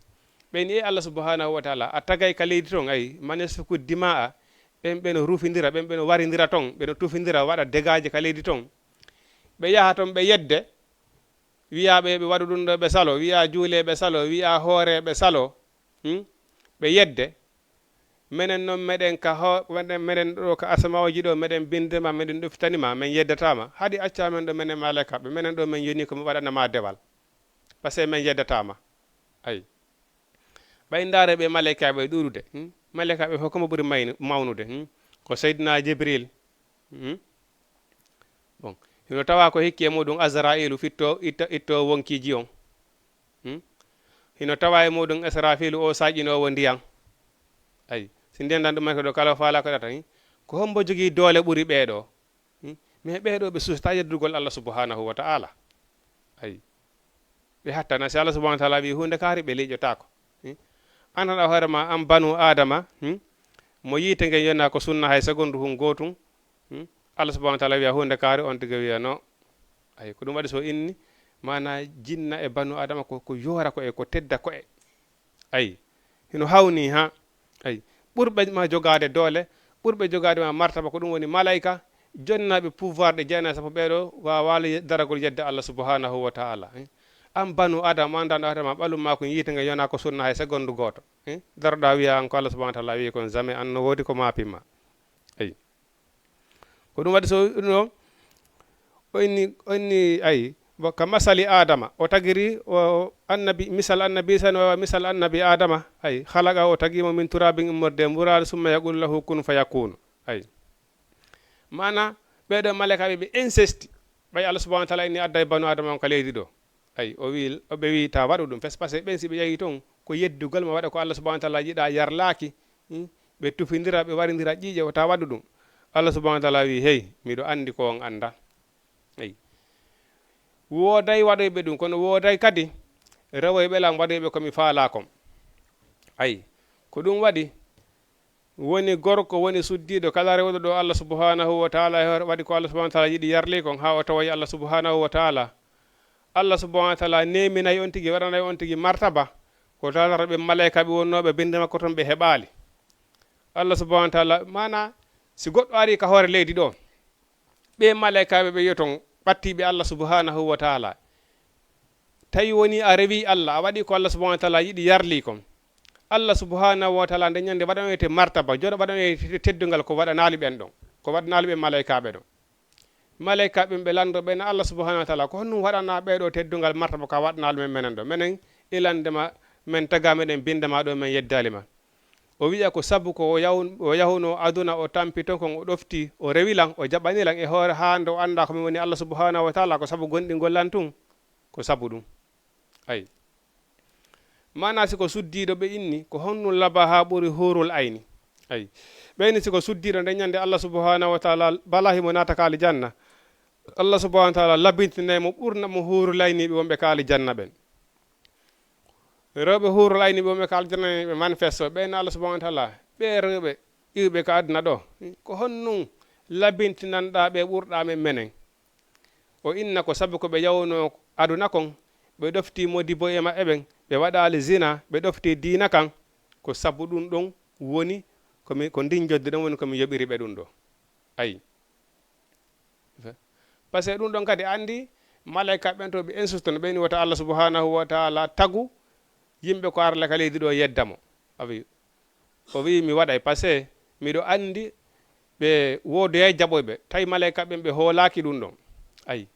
ɓeni e Allah subhanahu wa ta'ala a tagay ka leydi ton ay manesku dima a ɓen rufidira ɓen waridira ton ɓen tufidira waɗa dégaje ka leydi ton ɓe yaha ton ɓe yedde wiyaɓe ɓe waɗu ɗum ɗo ɓe salo wiya juuleɓe salo wiya hooreɓe salo ɓe yedde menen noon meɗen meɗen ɗo ka asamaoji ɗo meɗen bindema meɗen ɗoftanima min yeddatama haɗi accamen ɗo menen malakaɓe menen ɗo min yoni komi waɗanama dewal par ce que min yeddatama ay ɓay ndaare ɓe malaikaɓe ɗuɗude malaikaɓe fof komo ɓuuri mawnude ko seydina jibril bon hino tawa ko hikki e muɗum azrailu itto wonkiji on hino tawa e muɗum israfilu o saƴinowo ndiyan ay si ndendan ɗum ko ɗo kala faala ko ɗata ko hombo jogui doole ɓuuri ɓeeɗo mais ɓeeɗo ɓe sustata yeddugol Allah subhanahu wa ta'ala ay ɓe hattana si Allah subhanahu wa ta'ala wi hunde kaari ɓe liƴotako an haɗa hoorema an banu adama mo yiite ngen yonna ko sunna hay seconde hum gotum Allah subhanahu wa ta'ala wiya hunde kaari on tiga wiya no ay ko ɗum waɗi so inni mana jinna e banu adama ko yora ko e ko tedda ko e ay hino hawni ha ay ɓurɓe ma jogade doole ɓurɓe jogade ma martaba ko ɗum woni malaika jonnaɓe pouvoir ɗe jeena sappo ɓeɗo wawala daragol yedde Allah subhanahu wa ta'ala am banu adam andan adama ɓalum ma ko yitega yona ko sunna hay seconde goto daroɗa wiya an ko Allah subhanahu wa ta'ala wi kon jamais an no wodi ko mapimma ayi ko ɗum waɗi so ɗum onni ayi ka masali adama o tagiri o annabi misal annabi san wa misal annabi adama ay khalaqa o tagimo min turabin immorde murad summa yaqul lahu kun fayakun ay mana ɓeɗo malakaɓe ɓe incesti ɓay Allah subhanahu wa ta'ala inni adda e banu adama on ka leydi ɗo ay o ɓe wi ta waɗu ɗum fes parce que ɓen si ɓe yehi toon ko yeddugal ma waɗa ko Allah subhanahu wa ta'ala yiɗa yarlaki ɓe tufidira ɓe warindira ƴiƴe o ta waɗu ɗum Allah subhanahu wa ta'ala wi hey miɗo andi ko on anda ay wooday waɗoyɓe ɗum kono wooday kadi rewoyɓe lam waɗoyɓe komi faala kon ay ko ɗum waɗi woni gorko woni suddiɗo kala rewɗo ɗo Allah subhanahu wa ta'ala waɗi ko Allah subhanahu wa ta'ala yiɗi yarli kon ha o tawayi Allah subhanahu wa ta'ala Allah subhanahu wa ta'ala neminayi on tigi waɗanayi on tigi martaba ko tatata ɓe malayka ɓe wonnoɓe binde makko toon ɓe heɓali Allah subhanahu wa ta'ala mana si goɗɗo ari ka hoore leydi ɗo ɓe malaykaɓe ɓe yiyoton ɓattiɓe Allah subhanahu wa ta'ala tawi woni a rewi Allah a waɗi ko Allah subhanahu wa ta'ala yiɗi yarli kon Allah subhanahu wa ta'ala nde ñande waɗanoyte martaba joɗo waɗanoyte teddugal ko waɗanali ɓen ɗon ko waɗanali ɓe malaykaɓe ɗon malaykaɓe ɓe landoɓe na Allah subhanahu wa ta'ala ko honum waɗana ɓeɗo teddugal martaba ka waɗanali men menen ɗo menen ilandema men tagameɗen bindema ɗo men yeddalima o wiya ko sabu ko o yahuno aduna o tampito kon o ɗofti o rewilan o jaɓanilan e hoore ha nde o anda komin woni Allah subhanahu wa ta'ala ko sabu gonɗi gollan tun ko sabu ɗum ayi mana siko suddiɗo ɓe inni ko honnum laba ha ɓuri hurul ayni ayi ɓeyni siko suddiɗo nde ñande Allah subhanahu wa ta'ala balahimo nata kaali janna Allah subhanahu wa ta'ala labintinaymo ɓurna mo hurul ayniɓe wonɓe kaali janna ɓen rewɓe hurul ayni ɓe wonɓe kaali janna ɓe manifesto ɓeyna Allah subhanahu wa ta'ala ɓe rewɓe iwɓe ko aduna ɗo ko honnum labintinanɗa ɓe ɓurɗamen menen o inna ko sabu ko ɓe yawno aduna kon ɓe ɗofti modibo e maɓɓe ɓen ɓe waɗali zina ɓe ɗofti dina kan ko sabu ɗum ɗon woni ko ndin jodde ɗon woni komi yoɓiri ɓe ɗum ɗo ayi par ce que ɗum ɗon kadi andi malayka ɓen to ɓe insustono ɓeyni wota Allah subhanahu wa ta'ala tagu yimɓe ko arla ka leydi ɗo yeddamo awi o wi mi waɗay par ce que miɗo andi ɓe wodoyay jaɓoyɓe tawi malayka ɓen ɓe hoolaki ɗum ɗon ayi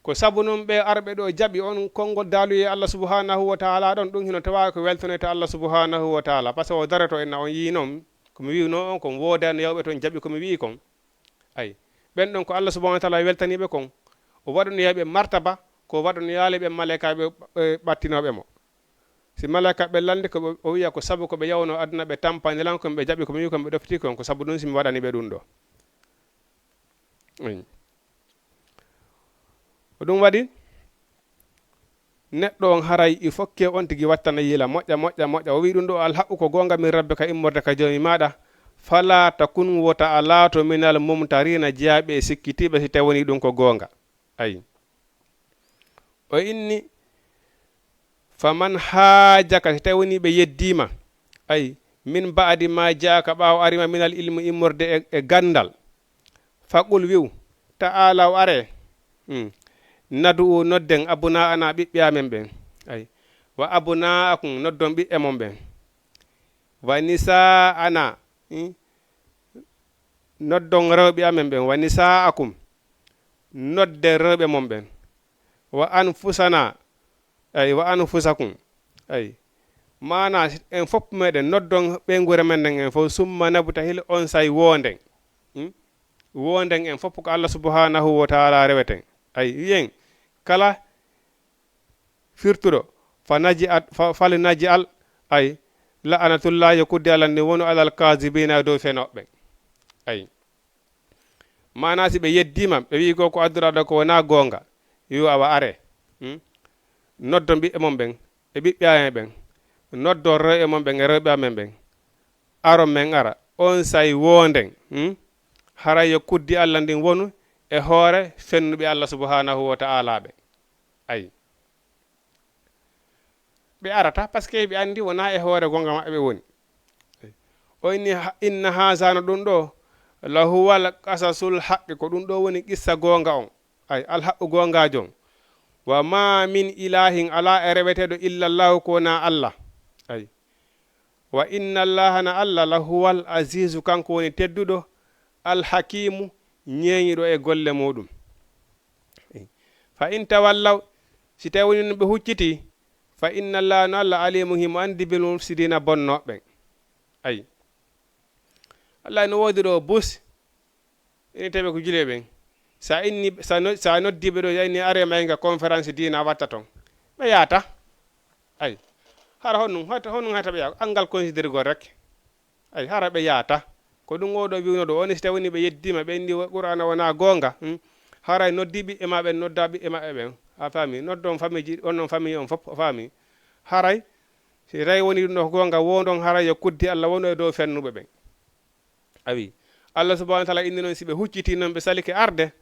ko sabu noon ɓe arɓe ɗo jaɓi on konngol daaluye Allah subhanahu wa ta'ala ɗon ɗum hino tawa ko weltonoyte Allah subhanahu wa ta'ala par ce que o dareto enna on yi noon komi wiino on kon woodani yawɓe toon jaɓi komi wi kon ayi ɓen ɗon ko Allah subhanahu wa ta'ala weltaniɓe kon o waɗonoyaɓe martaba ko waɗonoyaali ɓe malaykaɓe ɓattinoɓe mo si malaykaɓe lande ko o wiya ko sabu koɓe yawno aduna ɓe tampanilan kon ɓe jaɓi komi wi kon ɓe ɗofti kon ko sabu ɗum simi waɗani ɓe ɗum ɗo ko ɗum waɗi neɗɗo on haray il faut que on tigi wattana yiila moƴƴa o wi ɗum ɗo alhaqqu ko gonga min rabbe ka immorde ka joni maɗa fala takun wota a laato minal mumtarina jeyaɓe sikkitiɓe si tawoni ɗum ko gonga ayi o inni faman haajaka si tawoni ɓe yeddima ayi min baadi ma jaaka ɓawo arima minal ilmu immorde e gandal faqul wiw ta'ala o are nadu nodden abuna ana ɓiɓɓe amen ɓen ay wa abuna akum noddon ɓiɓɓe mon ɓen wa nisa ana noddon rewɓe amen ɓen wa nisa akum nodde rewɓe mon ɓen wa anfusana ay wa anfusakum ay mana en fopp meɗen noddon ɓengure men nden en fof summa nabuta hil on say wonden wonden en fopp ko Allah subhanahu wa ta'ala reweten ay wiyen kala firtuɗo fali naji al ay la'anatullahi kudde Allah ni wonu alal kasibina dow fenoɓe ay mana si ɓe yeddima ɓe wi ko adduraɗo ko wona gonga yo awa are noddo ɓiɓɓe mon ɓen e ɓiɓɓe amen ɓen noddo rewɓe mon ɓen e rewɓe amen ɓen aron men ara on say wonden haray yo kuddi Allah ndin wonu e hoore fennuɓe Allah subhanahu wa ta'ala ɓe ayi ɓe arata par ce que ɓe andi wona e hoore gonga maɓɓe ɓe woni o inni inna hasano ɗum ɗo lahuwal qasasul haqqi ko ɗum ɗo woni qissa gonga on ay alhaqqu gongajo on wa ma min ilahin ala e reweteɗo illa llahu ko na allah ay wa inna allaha na allah lahuwal azizu kanko woni tedduɗo alhakimu ñeeñiɗo e golle muɗum fa in tawallaw si tawi woni ɓe hucciti fa inna allaha no allah alimu himo andi bil mufsidina bonnoɓe ay allah no woodi ɗo bus ini tawi ko jule ɓen sa noddiɓe ɗo yayni are mayga conférence dina watta ton ɓe yaata ay hara honum hata ɓe yaa angal considéré gol rek ay hara ɓe yaata ko ɗum oɗo wiwno ɗo woni so tawi woni ɓe yeddima ɓe indi qur'ana wona gonga haray noddiɓe e maɓe noddaɓe e maɓɓe ɓen a faami noddon famille on non famille on fof faami haray si tawi woni ɗum ɗo gonga wondon haray yo kuddi allah wonu e dow fennuɓe ɓen a wi allah subahanahu wa taala inni noon si ɓe hucciti noon ɓe salike arde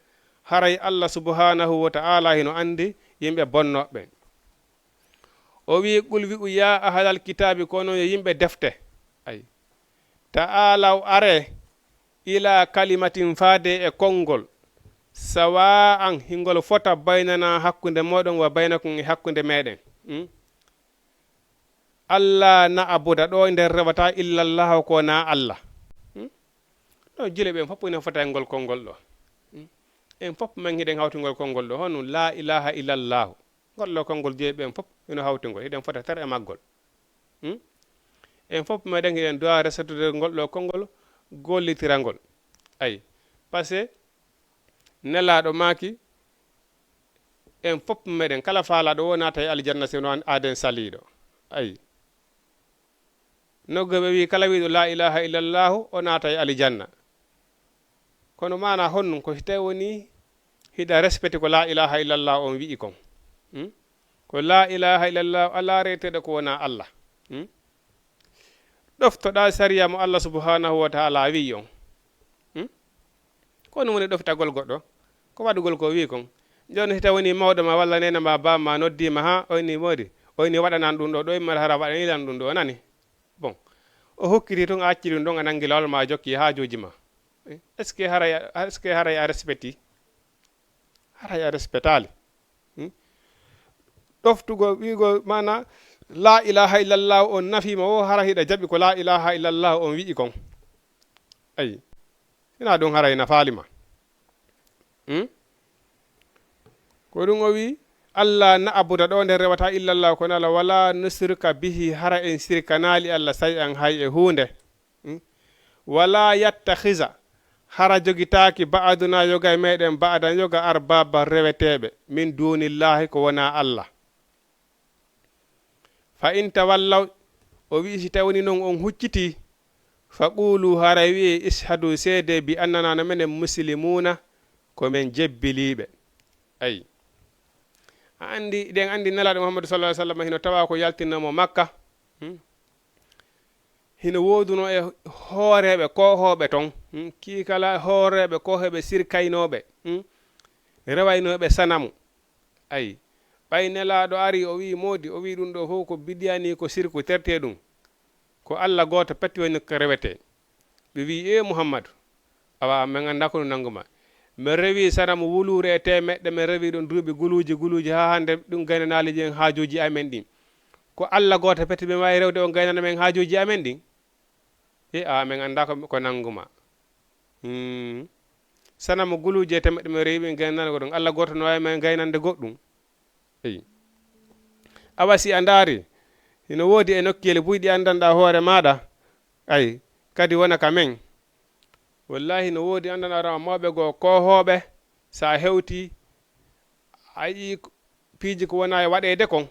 haray allah subhanahu wa ta'ala hino andi yimɓe bonnoɓe o wi qul wi'u ya ahlal kitabi ko noon yo yimɓe defte ay ta'alaw are ila kalimatin faade e konngol sawa an hingol fota baynana hakkunde moɗon wa baynakum e hakkunde meɗen allah na abuda ɗo nder rewata illallah ko na allah ɗo jule ɓen fof ene fota e ngol konngol ɗo en fof man hiɗen hawtingol konngol ɗo hono la ilaha illallahu ngol ɗo konngol jeeyi ɓen fof eno hawtingol hiɗen fota tere e maggol en fof meɗen hiɗen dowa resatude ngol ɗo konngol gollitirangol ay par ce que nelaɗo maaki en fof meɗen kala faalaɗo o naata e aljanna sino aden saliɗo ay noggoɓe wi kala wiɗo la ilaha illallahu o naata e aljanna kono mana honnum ko tawi woni hiɗa respecté ko la ilaha illallah on wi'i kon ko la ilaha illallah ala reteɗo ko wona allah ɗoftoɗa sariya mo allah subhanahu wa taala wi on ko ɗum woni ɗoftagol goɗɗo ko waɗugol ko wi kon joni si tawi woni mawɗo ma walla nena ma bamma noddima ha oyni moodi oyni waɗanan ɗum ɗo ɗo immata hara waɗanilan ɗum ɗo nani bon o hokkiti toon a acci ɗum ɗon a nangi lawol ma jokki hajuji ma est ce que haray a respecti haray a respectali ɗoftugo wigo mana la ilaha illallah on nafima o hara hiɗa jaɓi ko la ilaha illallah on wi'i kon ayi ina ɗum haray nafalima ko ɗum o wi allah na abuda ɗo nder rewata illallah ko nala wala nusrika bihi hara en sirkanali allah say an hay e hunde wala yattakhisa hara jogitaki ba'aduna yoga e meɗen ba'adan yoga arbaba reweteɓe min dunillahi ko wona allah fa in tawallaw o wi si tawni noon on hucciti fa qulu hara wi ishadu seede bi annana no menen muslimuna ko men jebbiliɓe ayi a andi ɗen andi nelaɗo muhammadu sallallahu alaihi wasallam hino tawa ko yaltinnomo makka hino woduno e hooreɓe kohoɓe ton kiikala hooreɓe kohoɓe sirkaynoɓe rewaynoɓe sanamu ayi ɓay nelaɗo ari o wi moodi o wi ɗum ɗo fof ko bidiyani ko sirku terte ɗum ko allah goto petti woni ko rewete ɓe wi e muhammadu awa min anda ko ɗum nanguma mi rewi sanamu wulure e temeɗɗe mi rewi ɗum duuɓi guluji ha hande ɗum gaynanali jen hajuji amen ɗin ko allah goto petti ɓe wawi rewde o gaynana men hajuji amen ɗin e a min anda ko nanguma sanamu guluji e temeɗɗe mi rewi ɓe gaynana ko ɗum allah goto no wawi men gaynande goɗɗum eyi awa si a ndaari hino woodi e nokkiyel buyɗi andanɗa hoore maɗa ay kadi wona ka men wallahi no woodi andanɗa mawɓe goo kohoɓe sa hewti a yii piiji ko wona e waɗede kon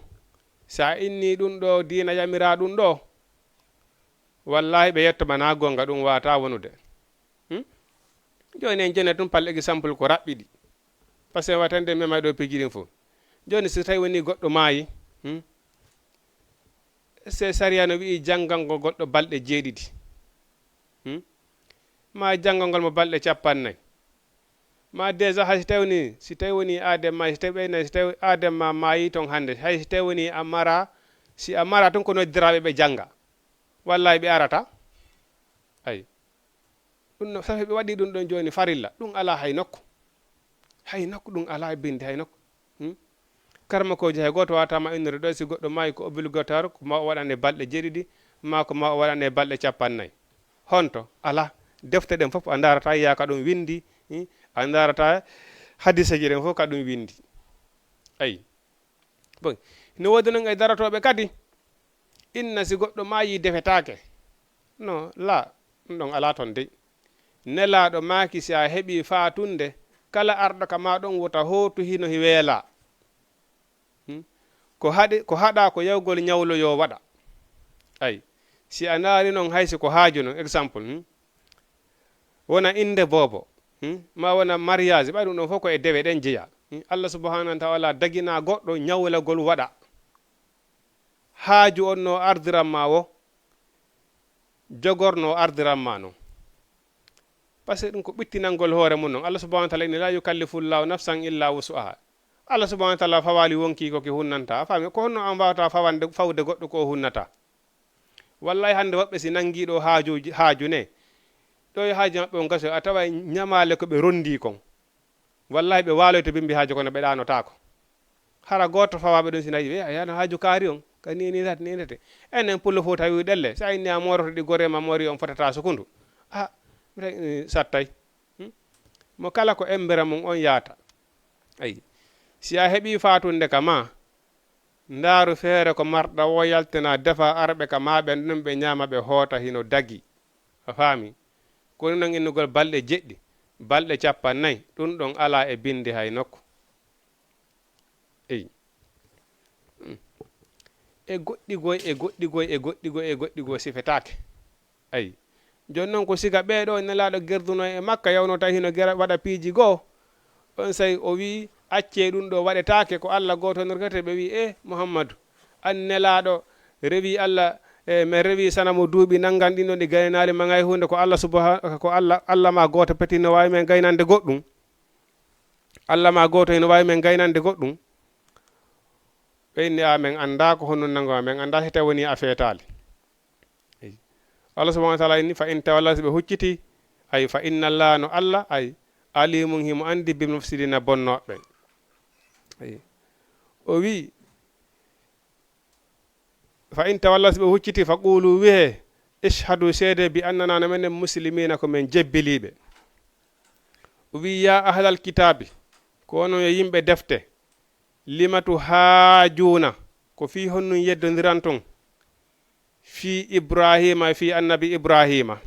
sa inni ɗum ɗo diina yamira ɗum ɗo wallahi ɓe yettoma na gonga ɗum wata wonude joni en jene tum palle exemple ko raɓɓiɗi par ce que watande mema ɗo piiji ɗin fof joni so tawi woni goɗɗo maayi se sariya no wi'i janggalngol goɗɗo balɗe 7 ma janggalngol mo balɗe 40 ma déjà hay si tawi woni ademma si tawi ɓeyna si tawi ademma maayi ton hande hay si tawi woni si a mara ton ko noddiraɓe ɓe janga wallahi ɓe arata ay ɗum no safi ɓe waɗi ɗum ɗon joni farilla ɗum ala hay nokku ɗum ala bindi hay nokku karma koji hay goto watama innore ɗo si goɗɗo maayi ko obligatoire ko ma o waɗane balɗe jeeɗiɗi ma ko ma o waɗane balɗe 50 honto ala defte ɗen fof a darata yiya ka ɗum windi a darata hadisaji ɗen fof ka ɗum windi ayi bon no wodi noon e daratoɓe kadi inna si goɗɗo maayi defetake no la ɗum ɗon ala ton dey nelaɗo maaki si a heeɓi fatunde kala arɗo ka ma ɗon wota hotu hino hi weela ko haɗa ko yawgol ñawlo yo waɗa ay si a naari noon haysi ko haaju noon exemple wona inde boobo ma wona mariage ɓay ɗum ɗon fof ko e dewe ɗen jeeya allah subhanahu wa taala dagina goɗɗo ñawlagol waɗa haaju on no ardiranma o jogorno ardiranma noon par ce que ɗum ko ɓittinalngol hoore mum noon allah subhanahu wa taala inni la yukallifullahu nafsan illa wusu'aha allah subhanahu wa taala fawali wonki ko ki hunnanta a faami ko honno an wawata fawde goɗɗo ko hunnata wallahi hande woɓɓe si nangiɗo haaju ne ɗo e haaji maɓɓe on gaso a tawa ñamale ko ɓe rondi kon wallahi ɓe waloyto bimbi haaju kono ɓe ɗanotako hara goto fawaɓe ɗum sinayi ɓe ayano haaju kaari on ka ninirate ninete enen pullo fo tawi ɗelle sa inni a moroto ɗi gorema mori on fotata sukundu a sattay mo kala ko embera mum on yaata ayi si a heeɓi fatunde ka ma ndaaru feere ko marɗa o yaltina defa arɓe ka ma ɓen ɗum ɓe ñama ɓe hoota hino dagi a faami koni noon innugol balɗe jeɗɗi balɗe 50 ɗum ɗon ala e binde hay nokku eyi e goɗɗigoy e goɗɗigoy e goɗɗigoy e goɗɗigoy sifetake ayi joni noon ko siga ɓeeɗo nelaɗo gerduno e makka yawno tawi hino waɗa piiji goo on say o wi acce ɗum ɗo waɗetake ko allah goto nirgate ɓe wi e mouhammadou an nelaɗo rewi allah mi rewi sanamo duuɓi nanggan ɗin ɗon ɗi gaynali ma ngay hunde ko allah ko allah ma goto peti no wawi men gaynande goɗɗum allah ma goto ene wawi men gaynande goɗɗum ɓeyni a men anda ko honno nangoma men anda so tawi woni a feetali allah subahana wa taala inni fa in tawalla so ɓe hucciti ay fa inna allah no allah ay alimum himo andi bil mufsidina bonnoɓe o wi fa in tawalla so ɓe hucciti fa qulu wihe ishhadu seede bi annana no menen muslimina ko men jebbiliɓe o wi ya ahlal kitabi ko onon yo yimɓe defte limatu haajuna ko fi honnum yeddodiran ton fi ibrahima fi annabi ibrahima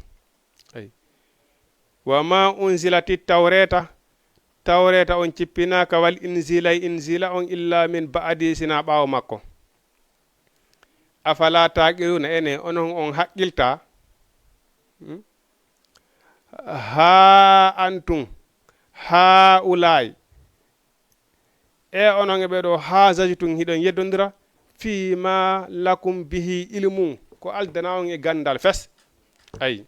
ay wa ma unzilati tawreta on cippinaka wal inzila on illa min ba'di sina ɓaawo makko afala taqiluna ene onon on haqqilta ha antum ha ulay e onon e ɓeɗo ha zajitum hiɗon yeddodira fi ma lakum bihi ilmum ko aldana on e gandal fes ayi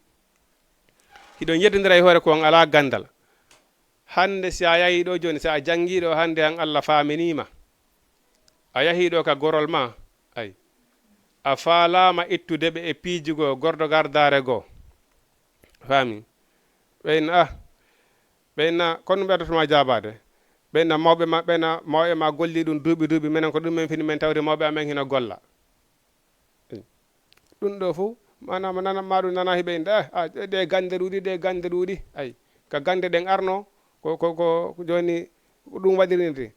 hiɗon yeddodira e hoore ko on ala gandal hande si a yahi ɗo joni si a jangiɗo hande han allah faminima a yahi ɗo ka gorol ma ayi a faalama ittude ɓe e piijigo gordo gardare goo faami ɓeyna kono ɓeɗotoma jabade ɓeyna mawɓe ma ɓeyna mawɓe ma golli ɗum duuɓi minen ko ɗum men fini men tawde mawɓe amen hino golla ɗum ɗo fof manama nana maɗum nana hiɓe ɗe gande ɗuuɗi ayi ka gande ɗen arno ko joni ɗum waɗirinde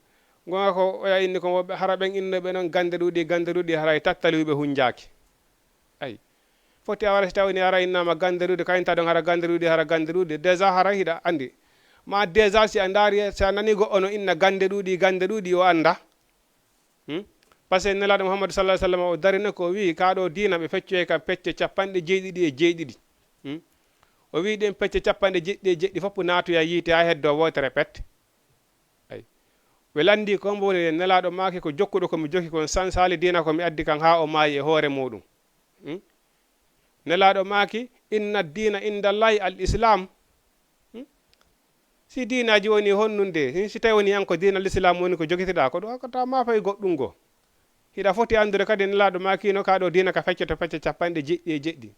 gonga ko oya inni ko woɓɓe hara ɓen innoɓe noon gande ɗuuɗi haray tattaliɓe hunjaki ayi foti a wara si tawni hara innama gande ɗuuɗi kayinta ɗon hara gande ɗuuɗi déjà hara hiɗa andi ma déjà si a daari si a nani goɗɗo no inna gande ɗuuɗi o anda par ce que nelaɗo mouhamadou sallah sallam o darino ko wi kaɗo dina ɓe feccoye kam pecce 97 o wi ɗen pecce 97 fof natoya yiite ha heddo wotere pette ay ɓe landi ko mboni nelaɗo maki ko jokkuɗo komi jokki kon sansali dina komi addi kan ha o maayi e hoore muɗum nelaɗo maki inna dina indallahi al islam si dinaji woni honnunde si tawi woni yan ko dina l'islam woni ko jogitiɗa ko ɗo ta ma fay goɗɗum go hiɗa foti andude kadi nelaɗo makino kaɗo dina ka feccoto pecce 97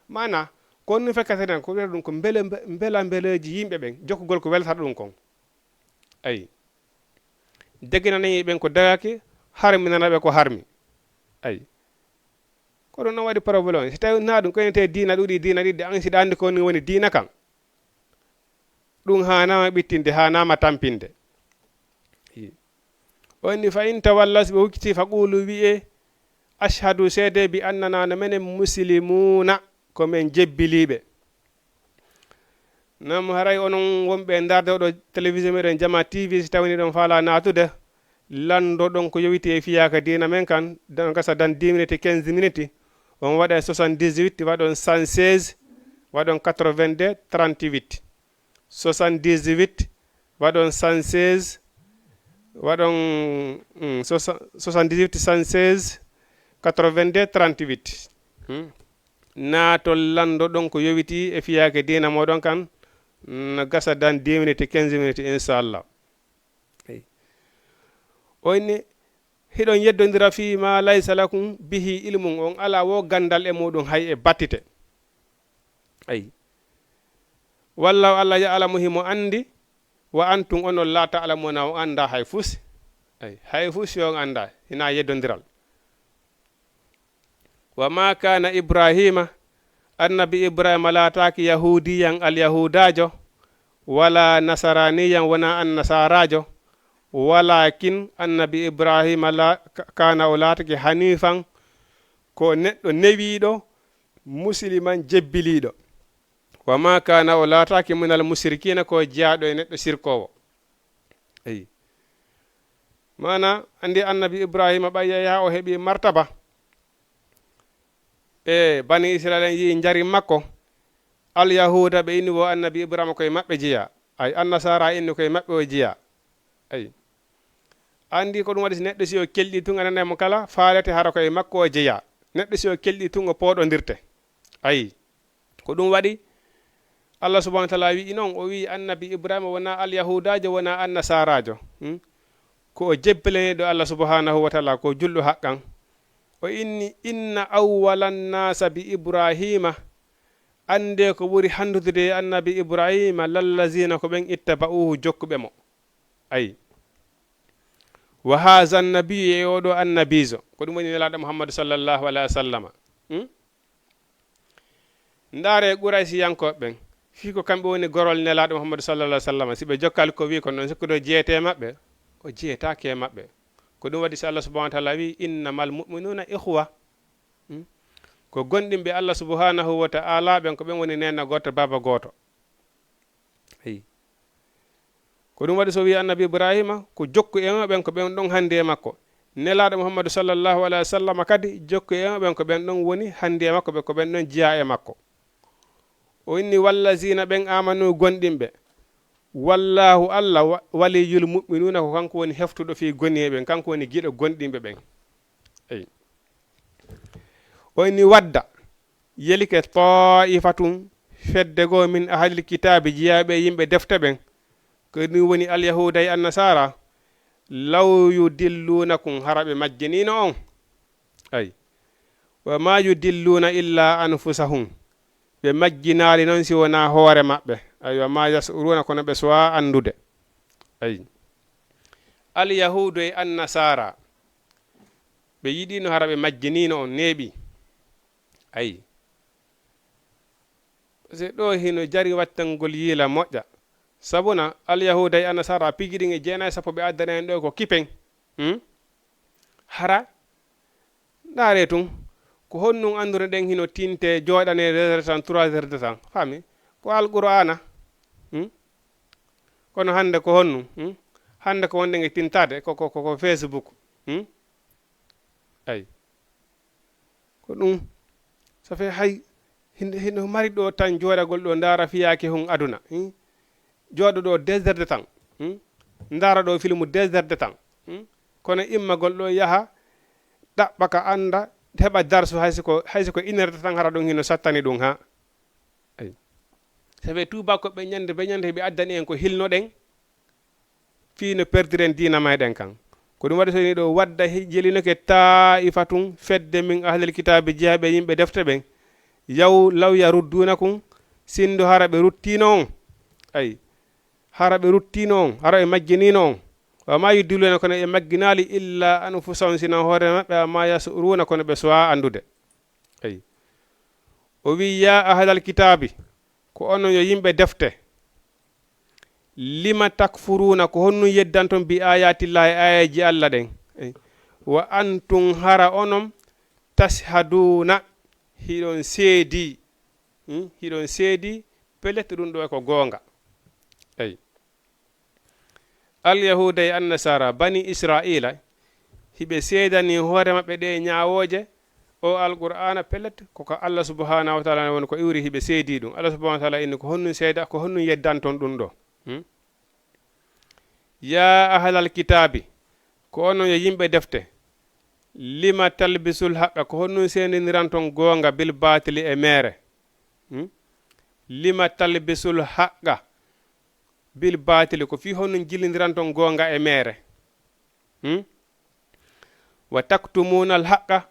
mana kon nu fekkata den ko wiyata ɗum ko beleji yimɓe ɓen jokkugol ko weltata ɗum kon ayi deginanayi ɓen ko dagaki harminanaɓe ko harmi ay ko ɗum noon waɗi probléme so tawi na ɗum koynete diina ɗuɗi diina ɗiɗde an siɗa andi ko ni woni diina kan ɗum hanama ɓittinde hanama tampinde onni fa in tawallas ɓe hukkiti fa qulu wi'e ashhadu seede bi annana no menen muslimuna komin jebbiliɓe nam haray onon wonɓe darde oɗo télévision meɗen jama tv so tawni ɗon faala natude lando ɗon ko yowiti e fiyaka dina men kan dan gasa dan 10 minutes 15 minutes on waɗa 78 waɗon 116 waɗon 82 38 78 waɗon 116 waɗon 78 116 82 38 naatol lando ɗon ko yowiti e fiyake dina moɗon kan no gasa dan 10 minutes 15 minutes inchallah oyni hiɗon yeddodira fi ma laysa lakum bihi ilmum on ala wo gandal e muɗum hay e battite ay walla Allah ya'lamu himo andi wa antum onon la ta'lamuna on anda hay fus ay hay fus yo on anda hina yeddodiral wa ma kana ibrahima annabi ibrahima lataki yahudiyan al yahudajo wala nasaraniyan wona an nasarajo walakin annabi ibrahima la kana o lataki hanifan ko neɗɗo newiɗo musliman jebbiliɗo wa ma kana o lataki minal musrikina ko jaaɗo e neɗɗo sirkowo eyi mana andi annabi ibrahima ɓayya o heeɓi martaba e bani israel en yi jari makko al yahuda ɓe inni wo annabi ibrahima koye maɓɓe jeeya ay annasara inni koye maɓɓe o jeeya ay andi ko ɗum waɗi so neɗɗo si o kelɗi tun ananemo kala faalete hara koye makko o jeeya neɗɗo si o kelɗi tun o pooɗodirte ayi ko ɗum waɗi Allah subhanahu wa ta'ala wi non o wi annabi ibrahima wona al yahudajo wona annasarajo ko o jebbeleneɗo Allah subhanahu wa ta'ala ko julɗo haqqan o inni inna awwalan nasa bi ibrahima ande ko ɓuri handude annabi ibrahima lallazina ko ɓen ittaba'uhu jokkuɓe mo ayi wa haza annabiyu e oɗo annabijo ko ɗum woni nelaɗo muhammadu sallllahu alayhi wa sallama ndaare Quraysi yankoɓe ɓen fi ko kamɓe woni gorol nelaɗo muhammadu sallallah alih w sallam si ɓe jokkal ko wi ko noon sikkuɗo jeeyete maɓɓe o jeeyetake maɓɓe ko ɗum waɗi so Allah subhanahu wa ta'ala wi innamal mu'minuna ikhwa ko gonɗinɓe Allah subhanahu wa ta'ala ɓen ko ɓen woni nena goto baba goto eyi ko ɗum waɗi so wi annabi ibrahima ko jokku e ɓen ko ɓen ɗon hande e makko nelaɗo muhammadu sallllahu alayhi wa sallam kadi jokku e ɓen ko ɓen ɗon woni hande e makko ɓe ko ɓen ɗon jiya e makko o inni wallazina ɓen amanu gonɗinɓe wallahu Allah waliyul mu'minuna ko kanko woni heftuɗo fi goniɓe kanko woni giɗo gonɗinɓe ɓen eyi o inni wadda yelike ta'ifatum fedde go min ahlil kitabi jiyaɓe yimɓe defte ɓen ko ɗum woni alyahuda e annasara law yudillunakum haraɓe majjinino on ay wa ma yudilluna illa anfusahum ɓe majjinaali noon si wona hoore maɓɓe aywa ma yasuruna kono ɓe sowa andude ayi alyahudu e annasara ɓe yiɗino hara ɓe majjinino on neeɓi ayi se ɗo hino jari wattangol yiila moƴƴa sabuna alyahuda e annasara pigiɗi e jeenayi sappo ɓe addana en ɗo ko kipen hara ndaare tun ko honnum andude ɗen hino tinte jooɗane 2 heures tan 3 heures de temps faami ko alqur'ana kono hande ko honnum hande ko wonde nge tintade ko Facebook ay ko ɗum so fe hay hino mari ɗo tan jooɗagol ɗo ndaara fiyaki hun aduna jooɗo ɗo 2 heures de temps ndaara ɗo film 2 heures de temps kono immagol ɗo yaha ɗaɓɓa ka anda heɓa darsu hayso ko 1 heure de temps hara ɗum hino sattani ɗum ha ay safe tubako ɓe ñande ɓe addani en ko hilnoɗen fi no perdiren dina meɗen kan ko ɗum waɗi so ni ɗo wadda jelinoke ta'ifatum fedde min ahlil kitabe jeeyaɓe yimɓe defte ɓen yaw law yaruddunakum sindo hara ɓe ruttino on ay hara ɓe ruttino on hara ɓe majjinino on wa ma yuddiluna kono e magginali illa anfusahum sina hoore maɓɓe ma yasuruna kono ɓe suwa andude ay o wi ya ahlal kitabi ko onon yo yimɓe defte lima takfuruna ko honnu yeddanton bi ayatillahi ayaji Allah ɗen wa antum hara onon tashhaduna hiɗon seedi pelete ɗum ɗo e ko goonga ay al yahuda e annasara bani israila hiɓe seedani hoore maɓɓe ɗe ñawoje o alqur'ana pellet koko Allah subhanahu wa ta'ala woni ko iwri hiɓe seedi ɗum Allah subhanahu wa ta'ala inni ko honnu seeda ko honnu yeddanton ɗum ɗo ya ahlal kitabi ko onon yo yimɓe defte lima talbisul haqqa ko honnu sendiniranton goonga bil batili e mere lima talbisul haqqa bil batili ko fi honnu jillindiranton goonga e mere wa taktumuna al haqqa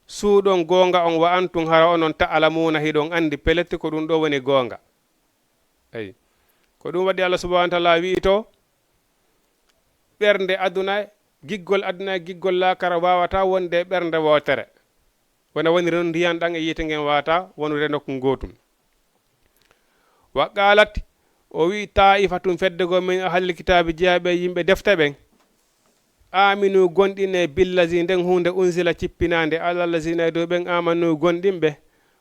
suuɗon goonga on wa antum hara onon ta'lamuna hiɗon andi pelete ko ɗum ɗo woni goonga ay ko ɗum waɗi Allah subhanahu wa ta'ala wi to ɓernde aduna giggol aduna giggol lakara wawata wonde ɓernde wotere wona woni ren ndiyan ɗan e yite ngen wawata wonude nokku gotum wa qalat o wi ta'ifatum feddego min ahli kitabi jeyaɓe yimɓe defte ɓen aminu gonɗine billazi nden hunde unzila cippinande alallazina dow ɓen amanu gonɗinɓe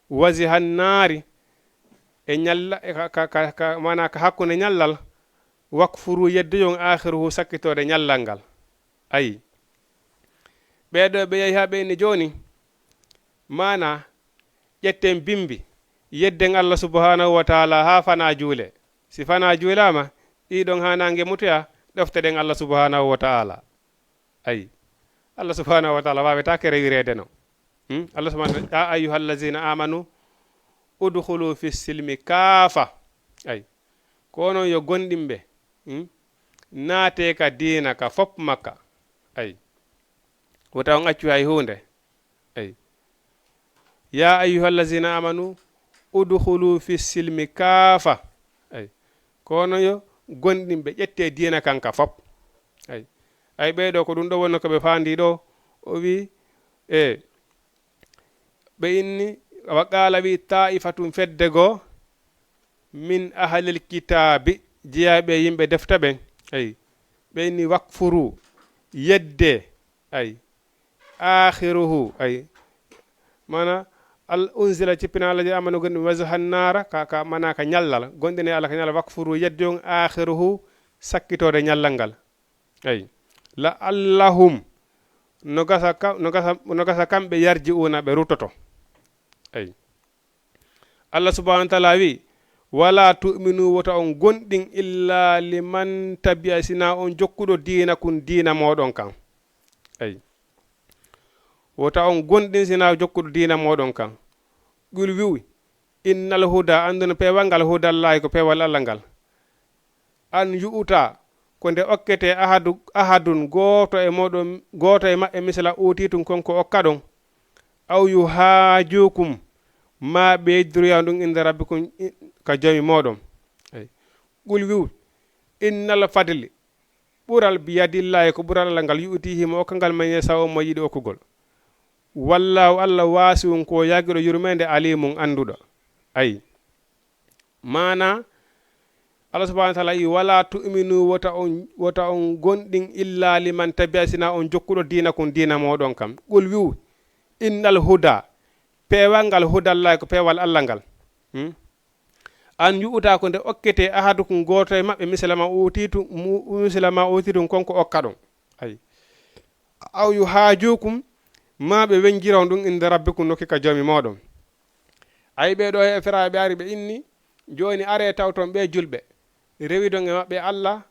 wasi hannari e ñalla mana ka hakkunde ñallal wakfuru yeddoyon akhiruhu sakkitode ñallal ngal ayi ɓeɗo ɓe yehi ha ɓeyni joni mana ƴetten bimbi yedden Allah subhanahu wa ta'ala ha fana juule si fana juulama ɗiɗon ha nangue mutoya ɗofteɗen Allah subhanahu wa ta'ala ayi Allah subhanahu wa ta'ala wawata ke rewirede no Allah subhanahu ya ayyuhallazina amanu udkhulu fi silmi kaafa ay kono yo gondimɓe naate ka diina ka fop makka ay wota on accu hay hunde ay ya ayyuhallazina amanu udkhulu fi silmi kaafa ay kono yo gondimɓe ƴette diina kanka fop ay ay ɓeɗo ko ɗum ɗo wonno ko ɓe fandi ɗo o wi ɓe inni wa qala wi ta'ifatum fedde goo min ahlil kitabi jeyaɓe yimɓe defta ɓen ay ɓe inni wakfuru yedde ay akhiruhu ay mana al unzila cippina Allah je amanu gondi wazhan nara ka mana ka ñallal gondine Allah ka ñallal wakfuru yedde on akhiruhu sakkitode ñallal ngal ay la allahum no gasa kamɓe yarji una ɓe rutoto ay Allah subhanahu wa ta'ala wi wala tu'minu wota on gonɗin illa liman tabi'a sina on jokkuɗo diina kun diina moɗon kan ay wota on gonɗin sina jokkuɗo diina moɗon kan gul wiwi innal huda anduna pewal ngal hudallahi ko pewal Allah ngal an yu'uta ko nde okkete ahadun goto e moɗon goto e maɓɓe misala utitum konko okka ɗon aw yuhajukum ma ɓeydoroya ɗum inde rabbikum ka joomi moɗon ay ɓul wiw innal fadli ɓural biyadillahi ko ɓural Allah ngal yu'tihimo okka ngal man yesa o mo yiɗi okkugol wallahu Allah wasi'un ko yagiɗo yurmede alimum anduɗo ay mana Allah subhanahu wa ta'ala yi wala tu'minu wota on gonɗin illa liman tabi'a sina on jokkuɗo diina kun diina moɗon kam ɓul wiw innal huda pewal ngal hudallahi ko pewal Allah ngal an yu'uta ko nde okkete ahadukum goto e maɓɓe misilama utitum konko okka ɗon ay aw yuhajukum ma ɓe wenjiraw ɗum inde rabbikum nokki ka joomi moɗon ay ɓeɗo e fera ɓe ari ɓe inni joni are taw ton ɓe julɓe rewidon e maɓɓe Allah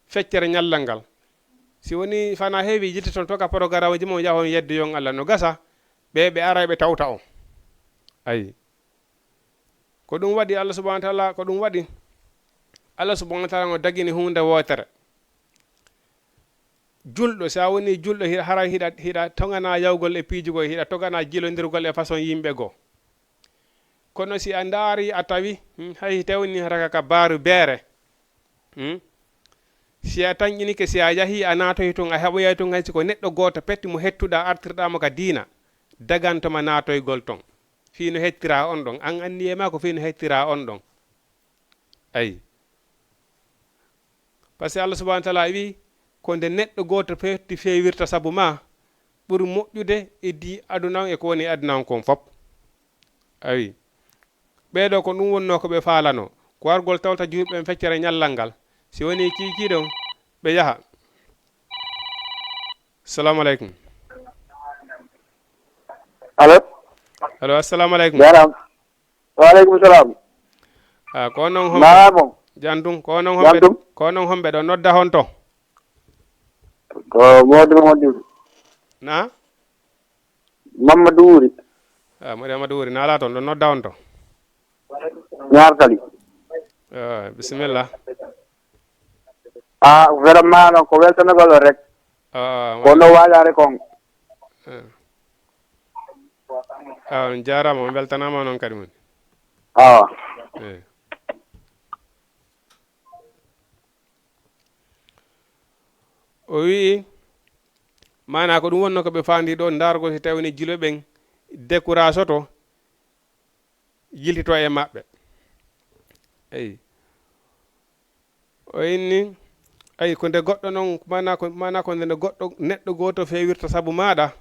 feccere ñallal ngal si woni fana heewi jitte toon toka programme ji mo jahon yedde yon Allah no gasa ɓe ara ɓe tawta on ayi ko ɗum waɗi Allah subhanahu wa ta'ala ko ɗum waɗi Allah subhanahu wa ta'ala no dagini hunde wotere julɗo sa woni julɗo hara hiɗa togana yawgol e piijugol hiɗa togana jilodirgol e façon yimɓe goo kono si a ndaari a tawi hay tewni haraka ka baaru beere si a tañƴinike si a yahi a naatoy ton a heɓoyay ton haysi ko neɗɗo gooto petti mo hettuɗa artirɗamo ka diina dagantoma naatoygol ton fii no hettira on ɗon an anni e ma ko fii no hettira on ɗon ayi par ce que Allah subahana taala wi ko nde neɗɗo gooto fetti fewirta sabu ma ɓuri moƴƴude e di aduna e ko woni aduna kon fop ayi ɓeeɗo ko ɗum wonno ko ɓe faalano ko wargol tawta juuɓe feccere ñallal ngal si woni kikiɗon ɓe yaha assalamu aleykum allo assalamu aleykum waaleykum salam ko noon homɓe maamo jantum ko noon homɓe ɗo nodda hon to ko Modou Mamadou na Mamadou Wuri Mamadou Wuri nala toon ɗo nodda on to ñaartali bisimilla vraiment noon ko weltanogol rek ko no waajare kon on jarama on weltanama noon kadi mon o wi mana ko ɗum wonno ko ɓe fandi ɗo dargo si tawni jilo ɓen décourage to yiltito e maɓɓe eyi o inni ayi ko nde goɗɗo noon mana ko nde goɗɗo neɗɗo goto fewirta sabu maɗa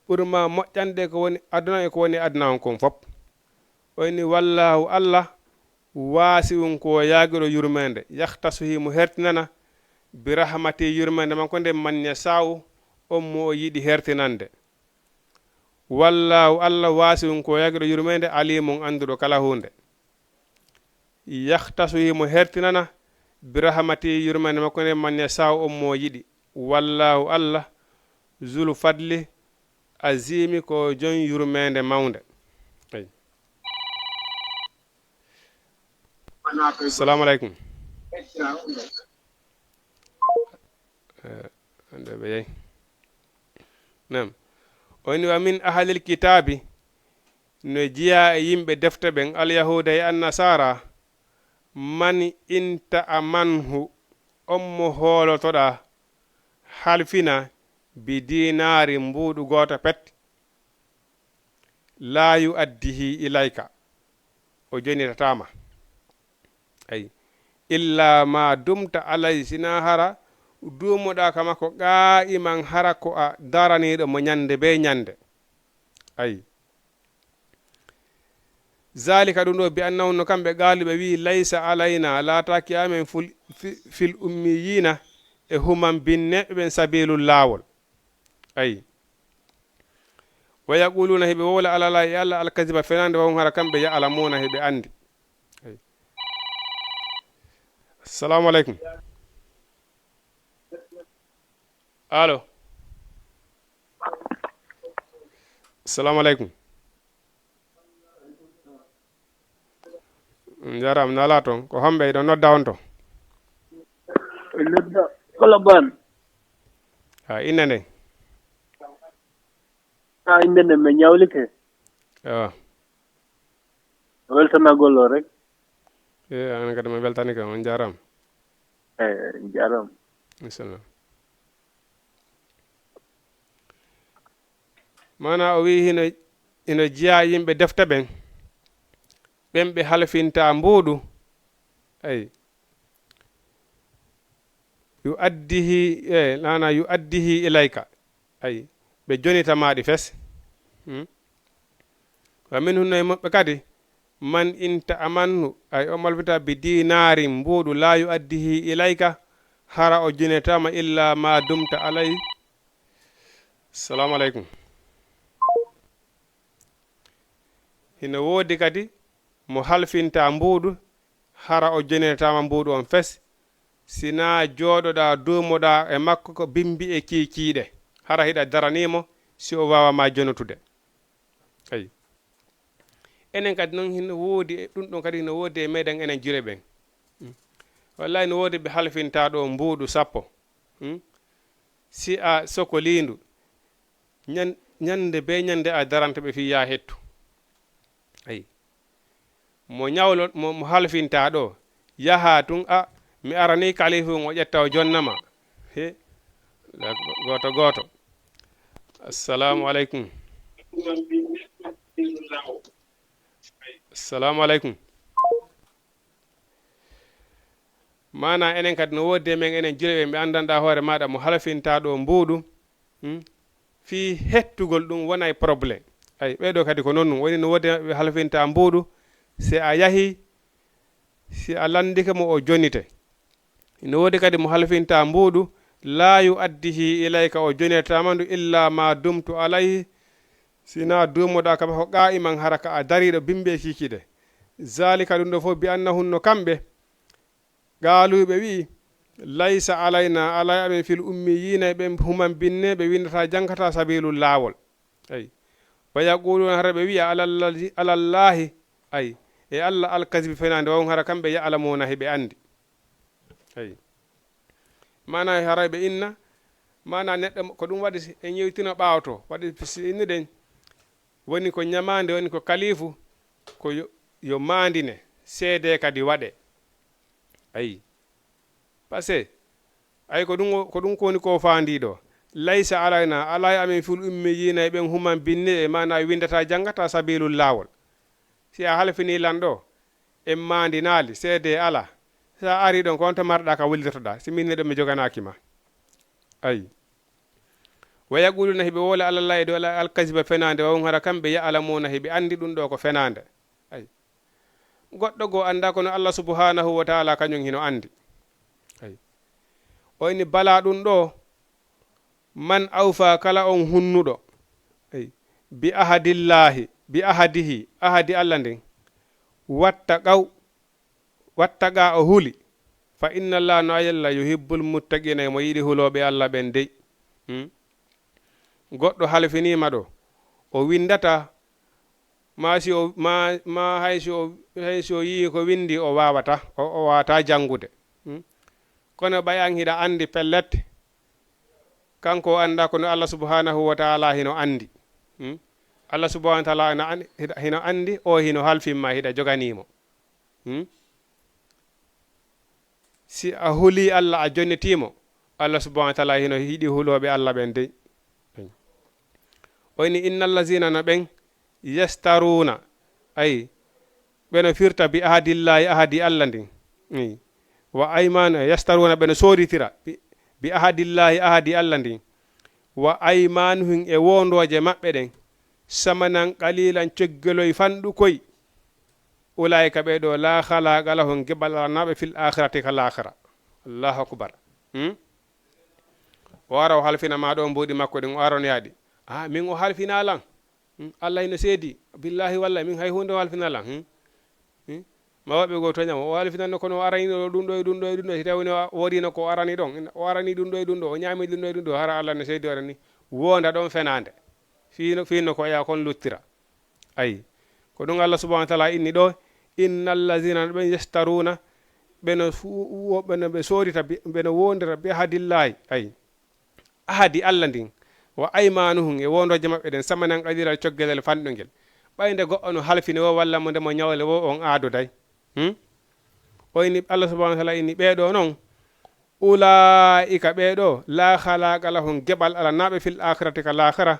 ɓurma moƴƴande ko woni aduna e ko woni aduna on kon fop o inni wallahu Allah waasi um ko yaagiɗo yurmede yahtasu himo hertinana bi rahmati yurmede man ko nde manne saw on mo yiɗi hertinande wallahu Allah waasi um ko yaagiɗo yurmede alimum anduɗo kala hunde yahtasu himo hertinana bi rahmati yurmede makko nde manne saw on mo yiɗi wallahu Allah zul fadli azimi ko jon yurmede mawde ay assalamu aleykum ande ɓe yeyi nam oni wa min ahalil kitabi no jiya e yimɓe defte ɓen alyahuda e annasara man inta amanhu on mo hoolotoɗa halfina bi dinari mbuuɗu goto pet la yuaddihi ilayka o jonitatama ay illa ma dumta alay sina hara dumoɗa kama ko qa'iman hara ko a daraniɗo mo ñande be ñande ay zalika ɗum ɗo bi annahu no kamɓe gaaliɓe wi laysa alayna laataki amen fil ummiyina e human binne ɓen sabilul laawol ay wa yaquluna heɓe wowla alala e Allah alkasiba fenande wawon hara kamɓe ya alamuna heɓe andi ay assalamu aleykum allo assalamu aleykum jaram nala toon ko homɓe ɗo nodda on to nodda Colobane inne nden inde nden mi ñawlike weltanagol o rek an kadi mi weltanike on jaram jaram inchallah mana o wi hino jiya yimɓe defte ɓen ɓen ɓe halfinta mbuuɗu ay yu addihi ilayka ay ɓe jonita maɗi fes wa min hunno e moɓɓe kadi man inta amannu ay o malfita bi dinari mbuuɗu la yu addihi ilayka hara o jonitama illa ma dumta alay assalamu aleykum hino woodi kadi mo halfinta mbuuɗu hara o jonitama mbuuɗu on fes sina jooɗoɗa dumoɗa e makko ko bimbi e kiikiiɗe hara hiɗa daranimo si o wawama jonotude ayi enen kadi noon hino woodi e ɗum ɗon kadi hino woodi e meɗen enen jure ɓen wallahi no woodi ɓe halfinta ɗo mbuuɗu sappo si a sokolindu ñande be ñande a daranta ɓe fi ya hettu ayi mo ñawlo mo halfinta ɗo yaha tun mi arani kalifu o ƴetta o jonnama he goto assalamu aleykum assalamu aleykum mana enen kadi no wodde men enen julɓe ɓe andanɗa hoore maɗa mo halfinta ɗo mbuuɗu fi hettugol ɗum wonay probléme ay ɓeɗo kadi ko noon woni no wodde ɓe halfinta mbuuɗu si a yahi si a landike mo o jonite no wodi kadi mo halfinta mbuuɗu la yuaddihi ilayka o jonirtamandu illa ma dumtu alayhi sina dumoɗa kam ko qa'iman haraka a dariɗo bimbe kikide zalika ɗum ɗo fof bi annahunno kamɓe gaaluɓe wi laysa alayna alay aɓen fil ummiyina ɓe human binne ɓe windata jangata sabilul laawol ay wa yaquluna hara ɓe wiya alallahi ay e allah alkasibi fenande wawon hara kamɓe ya'lamuna heɓe andi ay mana hara ɓe inna mana neɗɗo ko ɗum waɗi e ñewtino ɓawoto waɗi innuɗen woni ko ñamande woni ko kalifu ko yo mandine seede kadi waɗe ayi par ce que ay ko ɗum koni ko fandiɗo laysa alayna alay amin ful ummiyina ɓen human binne e mana windata jangata sabilul lawol si a halfini lan ɗo en mandinali seede ala sa ari ɗon ko on to marɗa ka wuldirtoɗa si min neɗo mi joganakima ayi wa yaquluna heɓe wola alallah e dow alkasiba fenande wawon hara kamɓe ya'lamuna heɓe andi ɗum ɗo ko fenande ayi goɗɗo go anda kono allah subhanahu wa taala kañum hino andi ayi oyni bala ɗum ɗo man awfa kala on hunnuɗo ayi bi ahadillahi bi ahadihi ahadi allah ndin wattaqa o huli fa inna allah no ayalla yuhibbul muttaqina mo yiɗi huloɓe allah ɓen dey goɗɗo halfinima ɗo o windata masi o ma haysi o yii ko windi o wawata jangude kono ɓayan hiɗa andi pellette kanko anda kono allah subhanahu wa taala hino andi allah subhanahu wa taala hino andi o hino halfinma hiɗa joganimo si a huli allah a jonnitimo allah subhanahu wa taala hino yiɗi huloɓe allah ɓen dey oyni inna allazina no ɓen yastaruna ay ɓeno firta bi ahadillahi ahadi allah ndin wa ayman yastaruna ɓeno soditira bi ahadillahi ahadi allah ndin wa aymanuhum e wondoje maɓɓe ɗen samanan qalilan coggeloy fanɗu koy ulaika ɓeɗo la khalaqa lahum gebal alanaɓe fil akhirati kal akhira allahu akbar o ara o halfinama ɗo mbuɗi makko ɗin o aron yaadi min o halfinalan allah ino seedi billahi wallahi min hay hunde o halfinalan ma waɓe go toñama o halfinanno kono o araniɗo ɗum ɗo e ɗum ɗo e ɗum ɗo si tawini o woɗino ko arani ɗon o arani ɗum ɗo e ɗum ɗo o ñami ɗum ɗo e ɗum ɗo hara allah no seedi arani wonda ɗon fenande fino ko ya kon luttira ayi ko ɗum allah subhanahu wa taala inni ɗo inna allazina ɓen yastaruna ɓeno ɓe sodita ɓeno wondira bi ahadillahi ayi ahadi allah ndin wa aymanuhum e wondoje maɓɓe ɗen samanan qalilan coggelel fanɗugel ɓayde goɗɗo no halfini wo walla mo ndemo ñawle wo on aadoday oyni allah subhanahu wa taala inni ɓeɗo noon ulaika ɓeɗo la khalaqa lahum geɓal ala naɓe fil akhirati ka l'akhira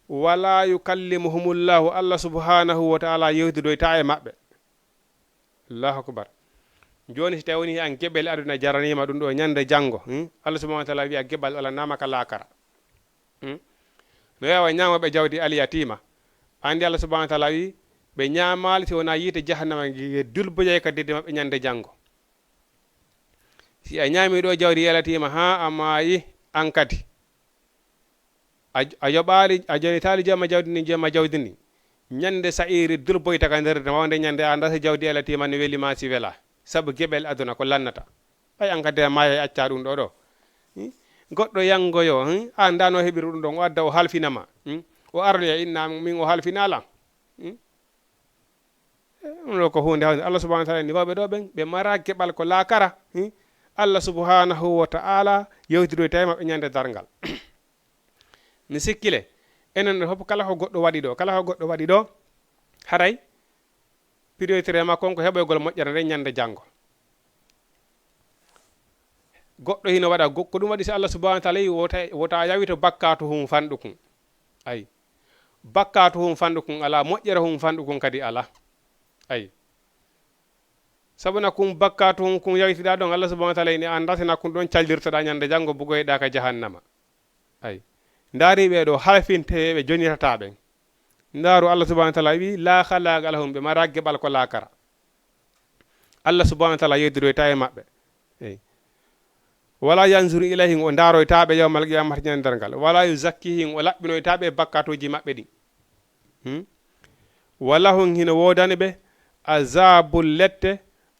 wala yukallimuhumullahu allah subhanahu wa taala yewtidoyta e maɓɓe allahu akbar joni si tawi woni an geɓel aduna jaranima ɗum ɗo ñande janggo allah subhanahu wa taala wiya geɓal ala nama ka lakara no yawa ñamaɓe jawdi aliyatima andi allah subhanahu wa taala wi ɓe ñamali si wona yiite jahannama dulboƴay ka dedde maɓɓe ñande janggo si a ñami ɗo jawdi yalatima ha a maayi an kadi a yoɓali a jonitali jomma jawdi ni ñande sa'iri dulboyta ka nder wawde ñande a dasa jawdi yalatima ne welima si wela saabu geɓel aduna ko lannata ɓay an kadi a maaya e acca ɗum ɗo ɗo goɗɗo yangoyo an dano heɓiri ɗum ɗon o adda o halfinama o arnoya inna min o halfinalan ɗum ɗo ko hunde hawde allah subahana wa taala ni wawɓe ɗo ɓen ɓe mara geɓal ko laakara allah subhanahu wa ta'ala yewtidoyta e maɓɓe ñande dargal mi sikkile enen fof kala ko goɗɗo waɗi ɗo haray priorité makko ko heɓoygol moƴƴere nde ñande janggo goɗɗo hino waɗa ko ɗum waɗi so Allah subhanahu wa ta'ala wota yawito bakkatu hum fanɗu kun ay bakkatu hum fanɗu kun ala moƴƴere hum fanɗu kun kadi ala ay sabuna kum bakkatu hum kun yawitiɗa ɗon Allah subhanahu wa ta'ala ini andatina kun ɗon caldirtoɗa ñande janggo bugoyɗa ka jahannama ay ndaari ɓe ɗo halfinteɓe jonitataɓen ndaaru Allah subhanahu wa ta'ala wi la khalaqa lahum ɓe mara geɓal ko lakara Allah subhanahu wa ta'ala yeddiroyta e maɓɓe ey wala yanzuru ilayhim o ndaroytaɓe yawmal qiyamata ñande nder ngal wala yuzakkihim o laɓɓinoytaɓe e bakkatuji maɓɓe ɗi wala hon hino wodani ɓe azabul lette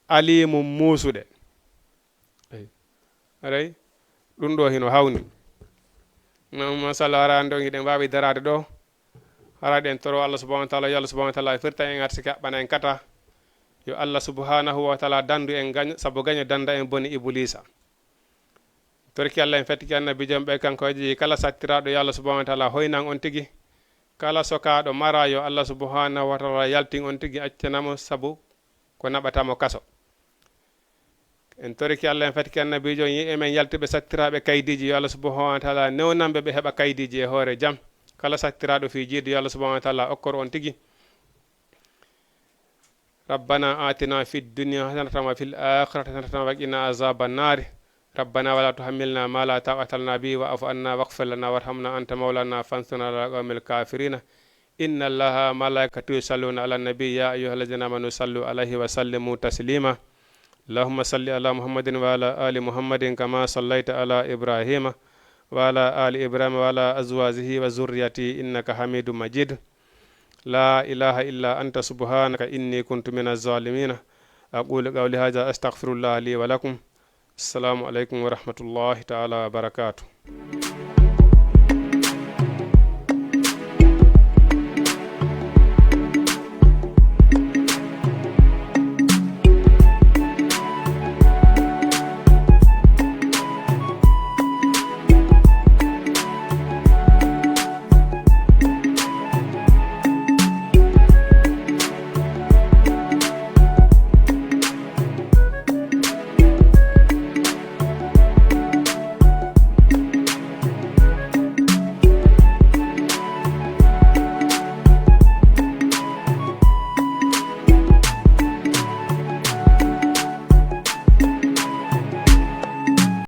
alimum musuɗe aray ɗum ɗo hino hawni masalla ara ando giɗen wawi darade ɗo haraɗen toro Allah subhanahu wa ta'ala yo Allah subhanahu wa ta'ala firta en arti kaɓɓana en kata yo Allah subhanahu wa ta'ala dandu en gañ saabu gaño danda en boni iblisa torki Allah en fettiki annabijo ɓe kanko ji kala sattiraɗo yo Allah subhanahu wa ta'ala hoynan on tigi kala sokaɗo mara yo Allah subhanahu wa ta'ala yaltin on tigi accanamo saabu ko naɓatamo kaso en torki Allah en fettiki annabijo yi emen yaltuɓe sattiraɓe kaydiji yo Allah subhanahu wa ta'ala newnanɓe ɓe heɓa kaydiji e hoore jaam kala sattiraɗo fi jiido yo Allah subhanahu wa ta'ala okkor on tigi ربنا آتنا في الدنيا حسنة وفي الآخرة حسنة وقنا عذاب النار ربنا ولا تحملنا ما لا طاقة لنا به واعف عنا واغفر لنا وارحمنا أنت مولانا فانصرنا على القوم الكافرين إن الله ملائكته يصلون على النبي يا أيها الذين آمنوا صلوا عليه وسلموا تسليما اللهم صل على محمد وعلى آل محمد كما صليت على إبراهيم وعلى آل إبراهيم وعلى أزواجه وذريته إنك حميد مجيد لا إله إلا أنت سبحانك إني كنت من الظالمين أقول قولي هذا أستغفر الله لي ولكم السلام عليكم ورحمة الله تعالى وبركاته